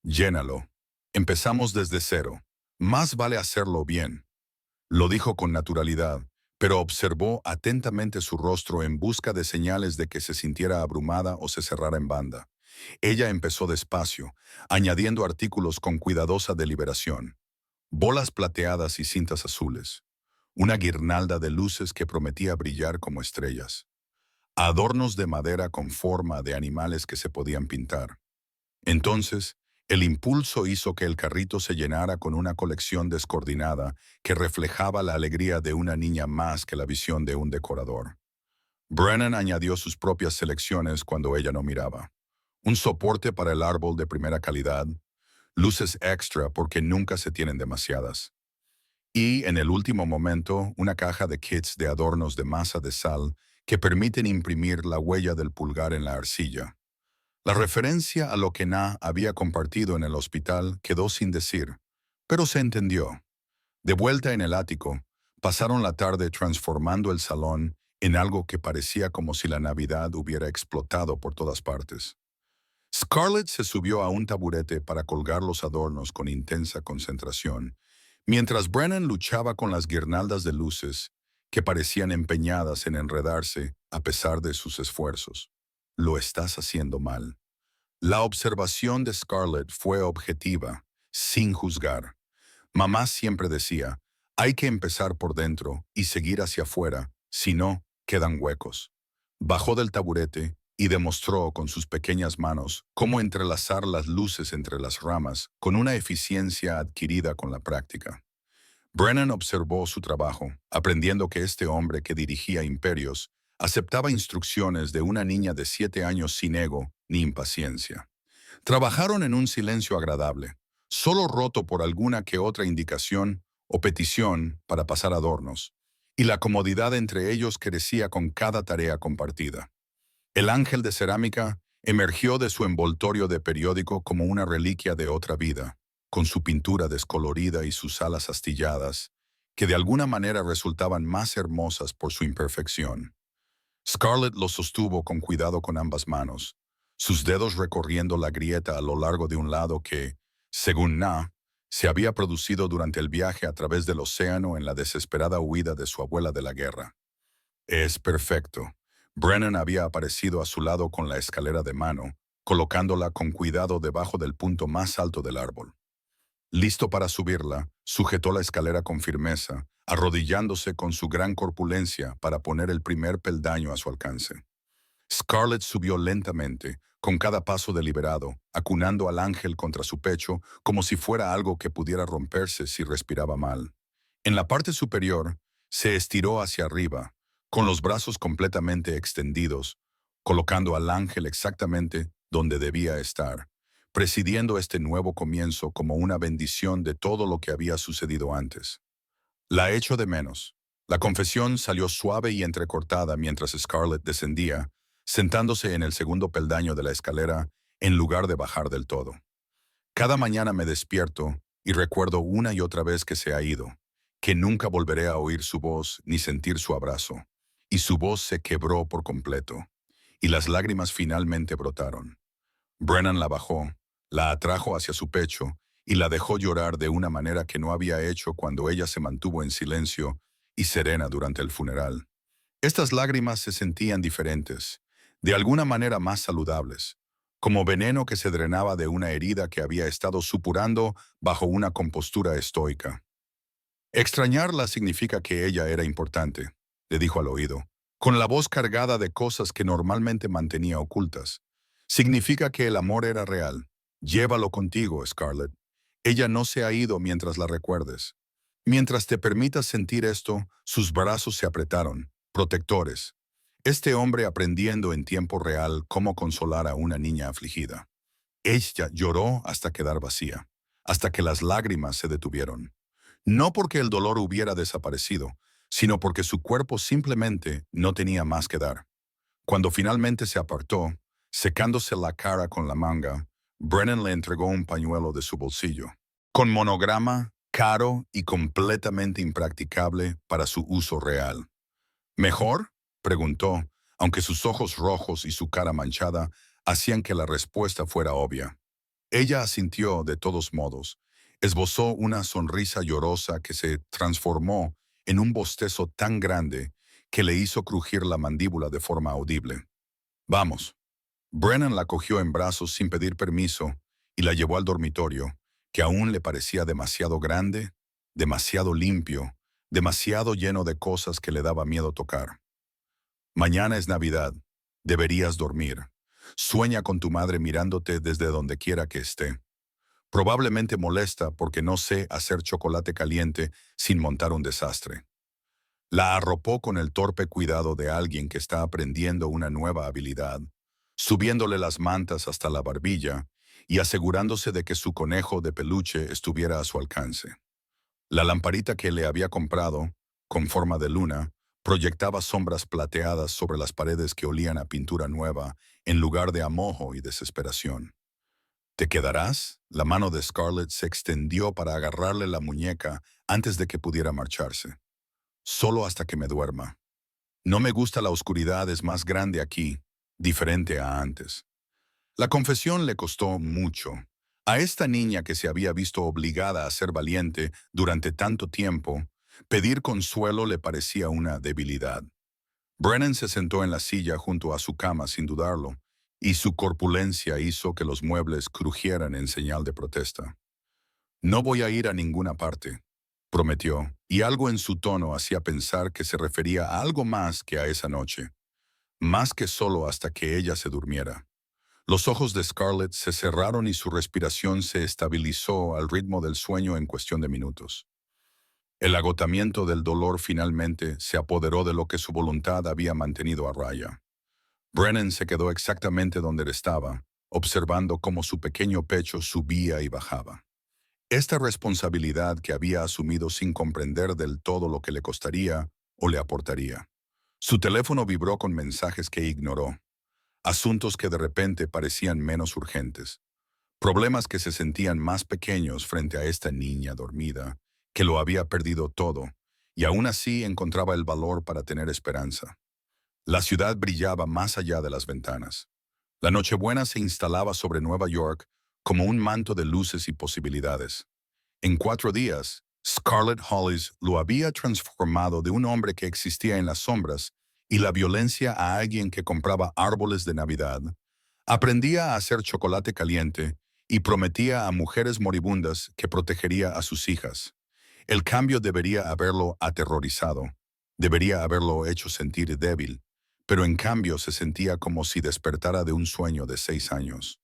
Llénalo. Empezamos desde cero. Más vale hacerlo bien. Lo dijo con naturalidad, pero observó atentamente su rostro en busca de señales de que se sintiera abrumada o se cerrara en banda. Ella empezó despacio, añadiendo artículos con cuidadosa deliberación. Bolas plateadas y cintas azules. Una guirnalda de luces que prometía brillar como estrellas. Adornos de madera con forma de animales que se podían pintar. Entonces, el impulso hizo que el carrito se llenara con una colección descoordinada que reflejaba la alegría de una niña más que la visión de un decorador. Brennan añadió sus propias selecciones cuando ella no miraba. Un soporte para el árbol de primera calidad, luces extra porque nunca se tienen demasiadas. Y, en el último momento, una caja de kits de adornos de masa de sal que permiten imprimir la huella del pulgar en la arcilla. La referencia a lo que Na había compartido en el hospital quedó sin decir, pero se entendió. De vuelta en el ático, pasaron la tarde transformando el salón en algo que parecía como si la Navidad hubiera explotado por todas partes. Scarlett se subió a un taburete para colgar los adornos con intensa concentración, mientras Brennan luchaba con las guirnaldas de luces que parecían empeñadas en enredarse a pesar de sus esfuerzos. Lo estás haciendo mal. La observación de Scarlett fue objetiva, sin juzgar. Mamá siempre decía, hay que empezar por dentro y seguir hacia afuera, si no, quedan huecos. Bajó del taburete y demostró con sus pequeñas manos cómo entrelazar las luces entre las ramas con una eficiencia adquirida con la práctica. Brennan observó su trabajo, aprendiendo que este hombre que dirigía imperios aceptaba instrucciones de una niña de 7 años sin ego ni impaciencia. Trabajaron en un silencio agradable, solo roto por alguna que otra indicación o petición para pasar adornos, y la comodidad entre ellos crecía con cada tarea compartida. El ángel de cerámica emergió de su envoltorio de periódico como una reliquia de otra vida, con su pintura descolorida y sus alas astilladas, que de alguna manera resultaban más hermosas por su imperfección. Scarlett lo sostuvo con cuidado con ambas manos, sus dedos recorriendo la grieta a lo largo de un lado que, según Na, Se había producido durante el viaje a través del océano en la desesperada huida de su abuela de la guerra. Es perfecto. Brennan había aparecido a su lado con la escalera de mano, colocándola con cuidado debajo del punto más alto del árbol. Listo para subirla, sujetó la escalera con firmeza, arrodillándose con su gran corpulencia para poner el primer peldaño a su alcance. Scarlett subió lentamente, con cada paso deliberado, acunando al ángel contra su pecho como si fuera algo que pudiera romperse si respiraba mal. En la parte superior, se estiró hacia arriba, con los brazos completamente extendidos, colocando al ángel exactamente donde debía estar, presidiendo este nuevo comienzo como una bendición de todo lo que había sucedido antes. La echo de menos. La confesión salió suave y entrecortada mientras Scarlett descendía, sentándose en el segundo peldaño de la escalera en lugar de bajar del todo. Cada mañana me despierto y recuerdo una y otra vez que se ha ido, que nunca volveré a oír su voz ni sentir su abrazo. Y su voz se quebró por completo, y las lágrimas finalmente brotaron. Brennan la bajó, la atrajo hacia su pecho y la dejó llorar de una manera que no había hecho cuando ella se mantuvo en silencio y serena durante el funeral. Estas lágrimas se sentían diferentes, de alguna manera más saludables, como veneno que se drenaba de una herida que había estado supurando bajo una compostura estoica. Extrañarla significa que ella era importante, le dijo al oído, con la voz cargada de cosas que normalmente mantenía ocultas. Significa que el amor era real. Llévalo contigo, Scarlett. Ella no se ha ido mientras la recuerdes. Mientras te permitas sentir esto, sus brazos se apretaron, protectores. Este hombre aprendiendo en tiempo real cómo consolar a una niña afligida. Ella lloró hasta quedar vacía, hasta que las lágrimas se detuvieron. No porque el dolor hubiera desaparecido, sino porque su cuerpo simplemente no tenía más que dar. Cuando finalmente se apartó, secándose la cara con la manga, Brennan le entregó un pañuelo de su bolsillo, con monograma, caro y completamente impracticable para su uso real. ¿Mejor?, preguntó, aunque sus ojos rojos y su cara manchada hacían que la respuesta fuera obvia. Ella asintió de todos modos, esbozó una sonrisa llorosa que se transformó en un bostezo tan grande que le hizo crujir la mandíbula de forma audible. Vamos. Brennan la cogió en brazos sin pedir permiso y la llevó al dormitorio, que aún le parecía demasiado grande, demasiado limpio, demasiado lleno de cosas que le daba miedo tocar. Mañana es Navidad. Deberías dormir. Sueña con tu madre mirándote desde donde quiera que esté. Probablemente molesta porque no sé hacer chocolate caliente sin montar un desastre. La arropó con el torpe cuidado de alguien que está aprendiendo una nueva habilidad, subiéndole las mantas hasta la barbilla y asegurándose de que su conejo de peluche estuviera a su alcance. La lamparita que le había comprado, con forma de luna, proyectaba sombras plateadas sobre las paredes que olían a pintura nueva en lugar de a moho y desesperación. ¿Te quedarás? La mano de Scarlett se extendió para agarrarle la muñeca antes de que pudiera marcharse. Solo hasta que me duerma. No me gusta la oscuridad, es más grande aquí, diferente a antes. La confesión le costó mucho. A esta niña que se había visto obligada a ser valiente durante tanto tiempo, pedir consuelo le parecía una debilidad. Brennan se sentó en la silla junto a su cama sin dudarlo, y su corpulencia hizo que los muebles crujieran en señal de protesta. No voy a ir a ninguna parte, prometió, y algo en su tono hacía pensar que se refería a algo más que a esa noche, más que solo hasta que ella se durmiera. Los ojos de Scarlett se cerraron y su respiración se estabilizó al ritmo del sueño en cuestión de minutos. El agotamiento del dolor finalmente se apoderó de lo que su voluntad había mantenido a raya. Brennan se quedó exactamente donde estaba, observando cómo su pequeño pecho subía y bajaba. Esta responsabilidad que había asumido sin comprender del todo lo que le costaría o le aportaría. Su teléfono vibró con mensajes que ignoró, asuntos que de repente parecían menos urgentes, problemas que se sentían más pequeños frente a esta niña dormida, que lo había perdido todo, y aún así encontraba el valor para tener esperanza. La ciudad brillaba más allá de las ventanas. La Nochebuena se instalaba sobre Nueva York como un manto de luces y posibilidades. En 4 días, Scarlett Hollis lo había transformado de un hombre que existía en las sombras y la violencia a alguien que compraba árboles de Navidad. Aprendía a hacer chocolate caliente y prometía a mujeres moribundas que protegería a sus hijas. El cambio debería haberlo aterrorizado, debería haberlo hecho sentir débil, pero en cambio se sentía como si despertara de un sueño de 6 años.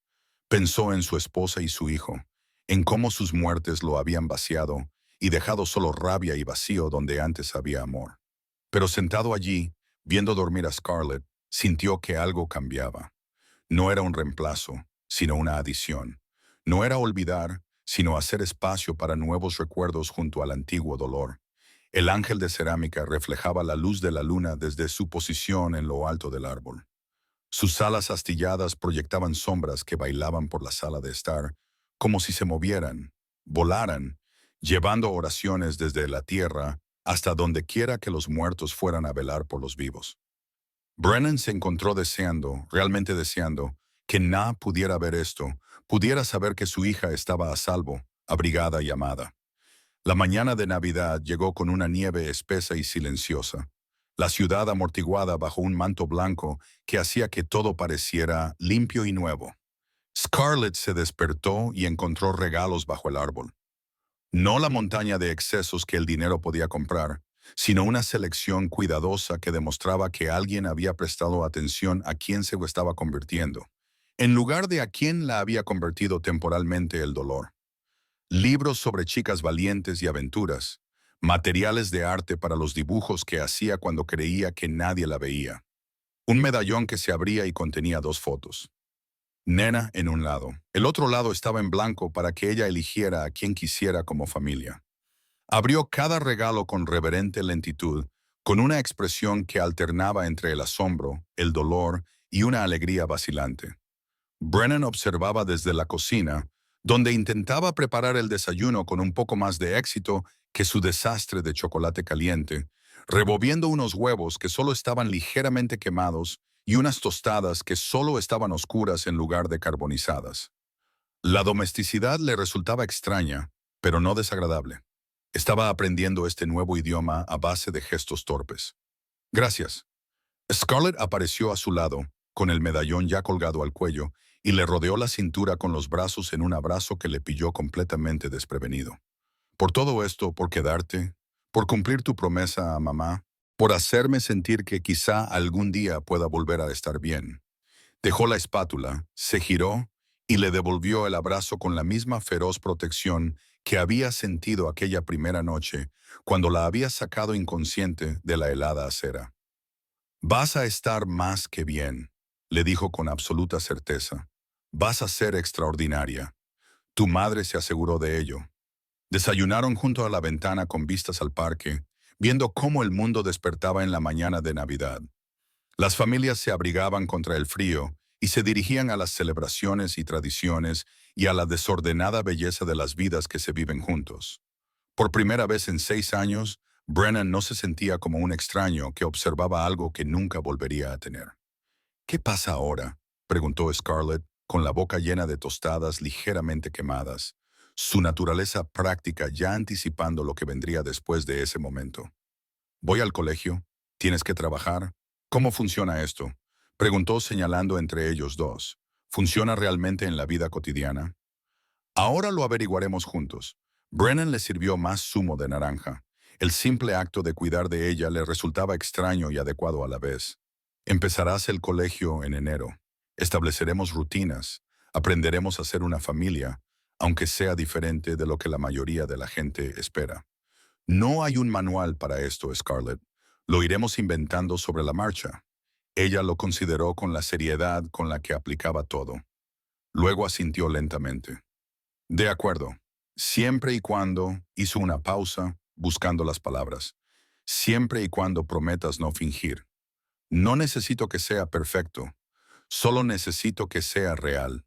Pensó en su esposa y su hijo, en cómo sus muertes lo habían vaciado y dejado solo rabia y vacío donde antes había amor. Pero sentado allí, viendo dormir a Scarlett, sintió que algo cambiaba. No era un reemplazo, sino una adición. No era olvidar, sino hacer espacio para nuevos recuerdos junto al antiguo dolor. El ángel de cerámica reflejaba la luz de la luna desde su posición en lo alto del árbol. Sus alas astilladas proyectaban sombras que bailaban por la sala de estar, como si se movieran, volaran, llevando oraciones desde la tierra hasta donde quiera que los muertos fueran a velar por los vivos. Brennan se encontró deseando, realmente deseando, que Na pudiera ver esto, pudiera saber que su hija estaba a salvo, abrigada y amada. La mañana de Navidad llegó con una nieve espesa y silenciosa. La ciudad amortiguada bajo un manto blanco que hacía que todo pareciera limpio y nuevo. Scarlett se despertó y encontró regalos bajo el árbol. No la montaña de excesos que el dinero podía comprar, sino una selección cuidadosa que demostraba que alguien había prestado atención a quién se estaba convirtiendo, en lugar de a quién la había convertido temporalmente el dolor. Libros sobre chicas valientes y aventuras, materiales de arte para los dibujos que hacía cuando creía que nadie la veía. Un medallón que se abría y contenía 2 fotos. Nena en un lado. El otro lado estaba en blanco para que ella eligiera a quien quisiera como familia. Abrió cada regalo con reverente lentitud, con una expresión que alternaba entre el asombro, el dolor y una alegría vacilante. Brennan observaba desde la cocina, donde intentaba preparar el desayuno con un poco más de éxito que su desastre de chocolate caliente, revolviendo unos huevos que solo estaban ligeramente quemados y unas tostadas que solo estaban oscuras en lugar de carbonizadas. La domesticidad le resultaba extraña, pero no desagradable. Estaba aprendiendo este nuevo idioma a base de gestos torpes. Gracias. Scarlett apareció a su lado, con el medallón ya colgado al cuello, y le rodeó la cintura con los brazos en un abrazo que le pilló completamente desprevenido. Por todo esto, por quedarte, por cumplir tu promesa a mamá, por hacerme sentir que quizá algún día pueda volver a estar bien. Dejó la espátula, se giró y le devolvió el abrazo con la misma feroz protección que había sentido aquella primera noche, cuando la había sacado inconsciente de la helada acera. Vas a estar más que bien, le dijo con absoluta certeza. Vas a ser extraordinaria. Tu madre se aseguró de ello. Desayunaron junto a la ventana con vistas al parque, viendo cómo el mundo despertaba en la mañana de Navidad. Las familias se abrigaban contra el frío y se dirigían a las celebraciones y tradiciones y a la desordenada belleza de las vidas que se viven juntos. Por primera vez en 6 años, Brennan no se sentía como un extraño que observaba algo que nunca volvería a tener. ¿Qué pasa ahora?, preguntó Scarlett, con la boca llena de tostadas ligeramente quemadas, su naturaleza práctica ya anticipando lo que vendría después de ese momento. ¿Voy al colegio? ¿Tienes que trabajar? ¿Cómo funciona esto?, preguntó señalando entre ellos dos. ¿Funciona realmente en la vida cotidiana? Ahora lo averiguaremos juntos. Brennan le sirvió más zumo de naranja. El simple acto de cuidar de ella le resultaba extraño y adecuado a la vez. Empezarás el colegio en enero. Estableceremos rutinas. Aprenderemos a ser una familia, aunque sea diferente de lo que la mayoría de la gente espera. No hay un manual para esto, Scarlett. Lo iremos inventando sobre la marcha. Ella lo consideró con la seriedad con la que aplicaba todo. Luego asintió lentamente. De acuerdo. Siempre y cuando hizo una pausa, buscando las palabras. Siempre y cuando prometas no fingir. No necesito que sea perfecto. Solo necesito que sea real.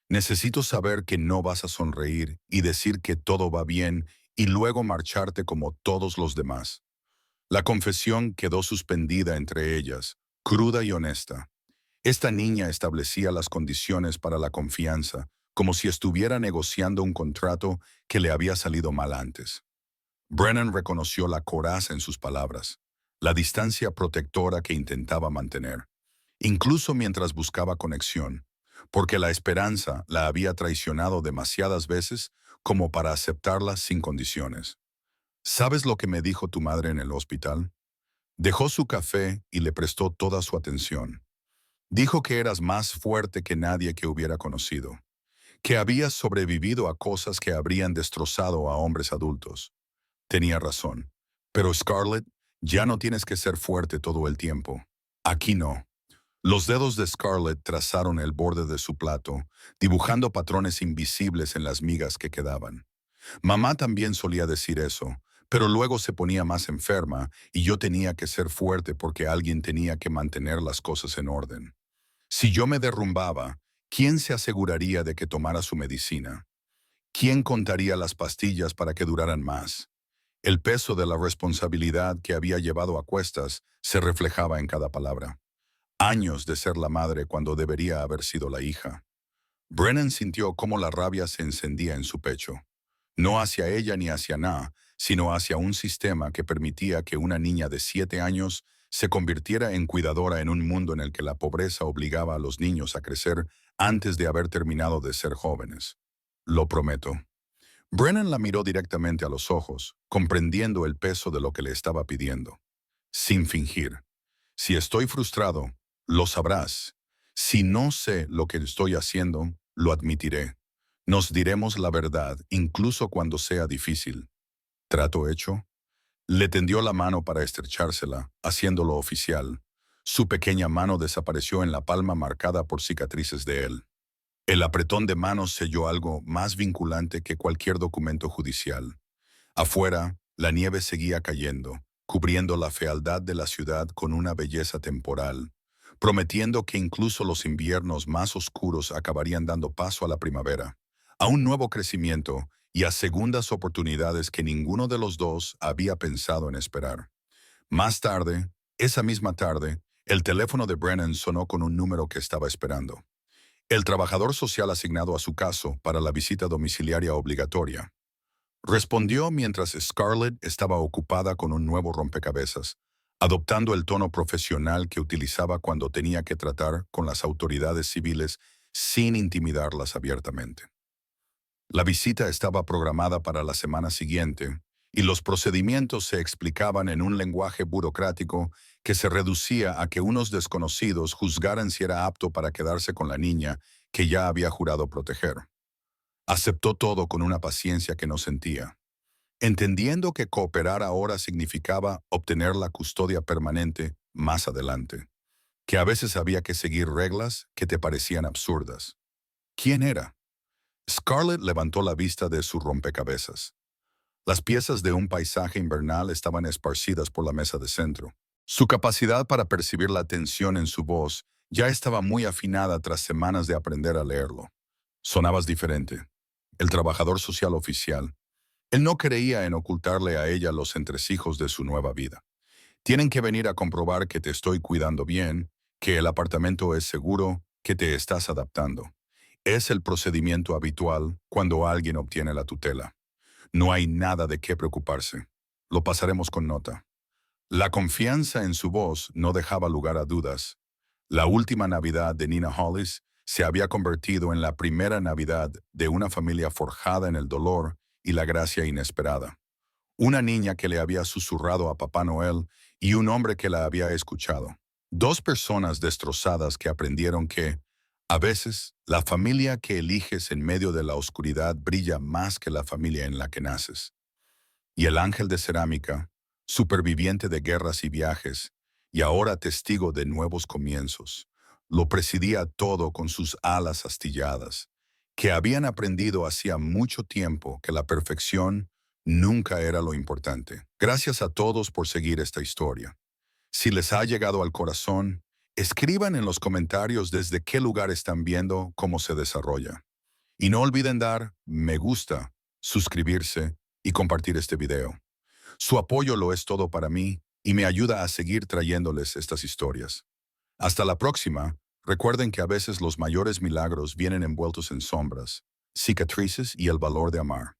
Necesito saber que no vas a sonreír y decir que todo va bien y luego marcharte como todos los demás. La confesión quedó suspendida entre ellas, cruda y honesta. Esta niña establecía las condiciones para la confianza, como si estuviera negociando un contrato que le había salido mal antes. Brennan reconoció la coraza en sus palabras, la distancia protectora que intentaba mantener, incluso mientras buscaba conexión, porque la esperanza la había traicionado demasiadas veces como para aceptarla sin condiciones. ¿Sabes lo que me dijo tu madre en el hospital? Dejó su café y le prestó toda su atención. Dijo que eras más fuerte que nadie que hubiera conocido, que habías sobrevivido a cosas que habrían destrozado a hombres adultos. Tenía razón. Pero Scarlett, ya no tienes que ser fuerte todo el tiempo. Aquí no. Los dedos de Scarlett trazaron el borde de su plato, dibujando patrones invisibles en las migas que quedaban. Mamá también solía decir eso, pero luego se ponía más enferma y yo tenía que ser fuerte porque alguien tenía que mantener las cosas en orden. Si yo me derrumbaba, ¿quién se aseguraría de que tomara su medicina? ¿Quién contaría las pastillas para que duraran más? El peso de la responsabilidad que había llevado a cuestas se reflejaba en cada palabra. Años de ser la madre cuando debería haber sido la hija. Brennan sintió cómo la rabia se encendía en su pecho. No hacia ella ni hacia Na, sino hacia un sistema que permitía que una niña de 7 años se convirtiera en cuidadora en un mundo en el que la pobreza obligaba a los niños a crecer antes de haber terminado de ser jóvenes. Lo prometo. Brennan la miró directamente a los ojos, comprendiendo el peso de lo que le estaba pidiendo. Sin fingir. Si estoy frustrado, lo sabrás. Si no sé lo que estoy haciendo, lo admitiré. Nos diremos la verdad, incluso cuando sea difícil. ¿Trato hecho? Le tendió la mano para estrechársela, haciéndolo oficial. Su pequeña mano desapareció en la palma marcada por cicatrices de él. El apretón de manos selló algo más vinculante que cualquier documento judicial. Afuera, la nieve seguía cayendo, cubriendo la fealdad de la ciudad con una belleza temporal, prometiendo que incluso los inviernos más oscuros acabarían dando paso a la primavera, a un nuevo crecimiento y a segundas oportunidades que ninguno de los dos había pensado en esperar. Más tarde, esa misma tarde, el teléfono de Brennan sonó con un número que estaba esperando. El trabajador social asignado a su caso para la visita domiciliaria obligatoria. Respondió mientras Scarlett estaba ocupada con un nuevo rompecabezas, adoptando el tono profesional que utilizaba cuando tenía que tratar con las autoridades civiles sin intimidarlas abiertamente. La visita estaba programada para la semana siguiente, y los procedimientos se explicaban en un lenguaje burocrático que se reducía a que unos desconocidos juzgaran si era apto para quedarse con la niña que ya había jurado proteger. Aceptó todo con una paciencia que no sentía, entendiendo que cooperar ahora significaba obtener la custodia permanente más adelante, que a veces había que seguir reglas que te parecían absurdas. ¿Quién era? Scarlett levantó la vista de su rompecabezas. Las piezas de un paisaje invernal estaban esparcidas por la mesa de centro. Su capacidad para percibir la tensión en su voz ya estaba muy afinada tras semanas de aprender a leerlo. Sonabas diferente. El trabajador social oficial. Él no creía en ocultarle a ella los entresijos de su nueva vida. Tienen que venir a comprobar que te estoy cuidando bien, que el apartamento es seguro, que te estás adaptando. Es el procedimiento habitual cuando alguien obtiene la tutela. No hay nada de qué preocuparse. Lo pasaremos con nota. La confianza en su voz no dejaba lugar a dudas. La última Navidad de Nina Hollis se había convertido en la primera Navidad de una familia forjada en el dolor y la gracia inesperada. Una niña que le había susurrado a Papá Noel y un hombre que la había escuchado. Dos personas destrozadas que aprendieron que, a veces, la familia que eliges en medio de la oscuridad brilla más que la familia en la que naces. Y el ángel de cerámica, superviviente de guerras y viajes, y ahora testigo de nuevos comienzos, lo presidía todo con sus alas astilladas, que habían aprendido hacía mucho tiempo que la perfección nunca era lo importante. Gracias a todos por seguir esta historia. Si les ha llegado al corazón, escriban en los comentarios desde qué lugar están viendo cómo se desarrolla. Y no olviden dar me gusta, suscribirse y compartir este video. Su apoyo lo es todo para mí y me ayuda a seguir trayéndoles estas historias. Hasta la próxima. Recuerden que a veces los mayores milagros vienen envueltos en sombras, cicatrices y el valor de amar.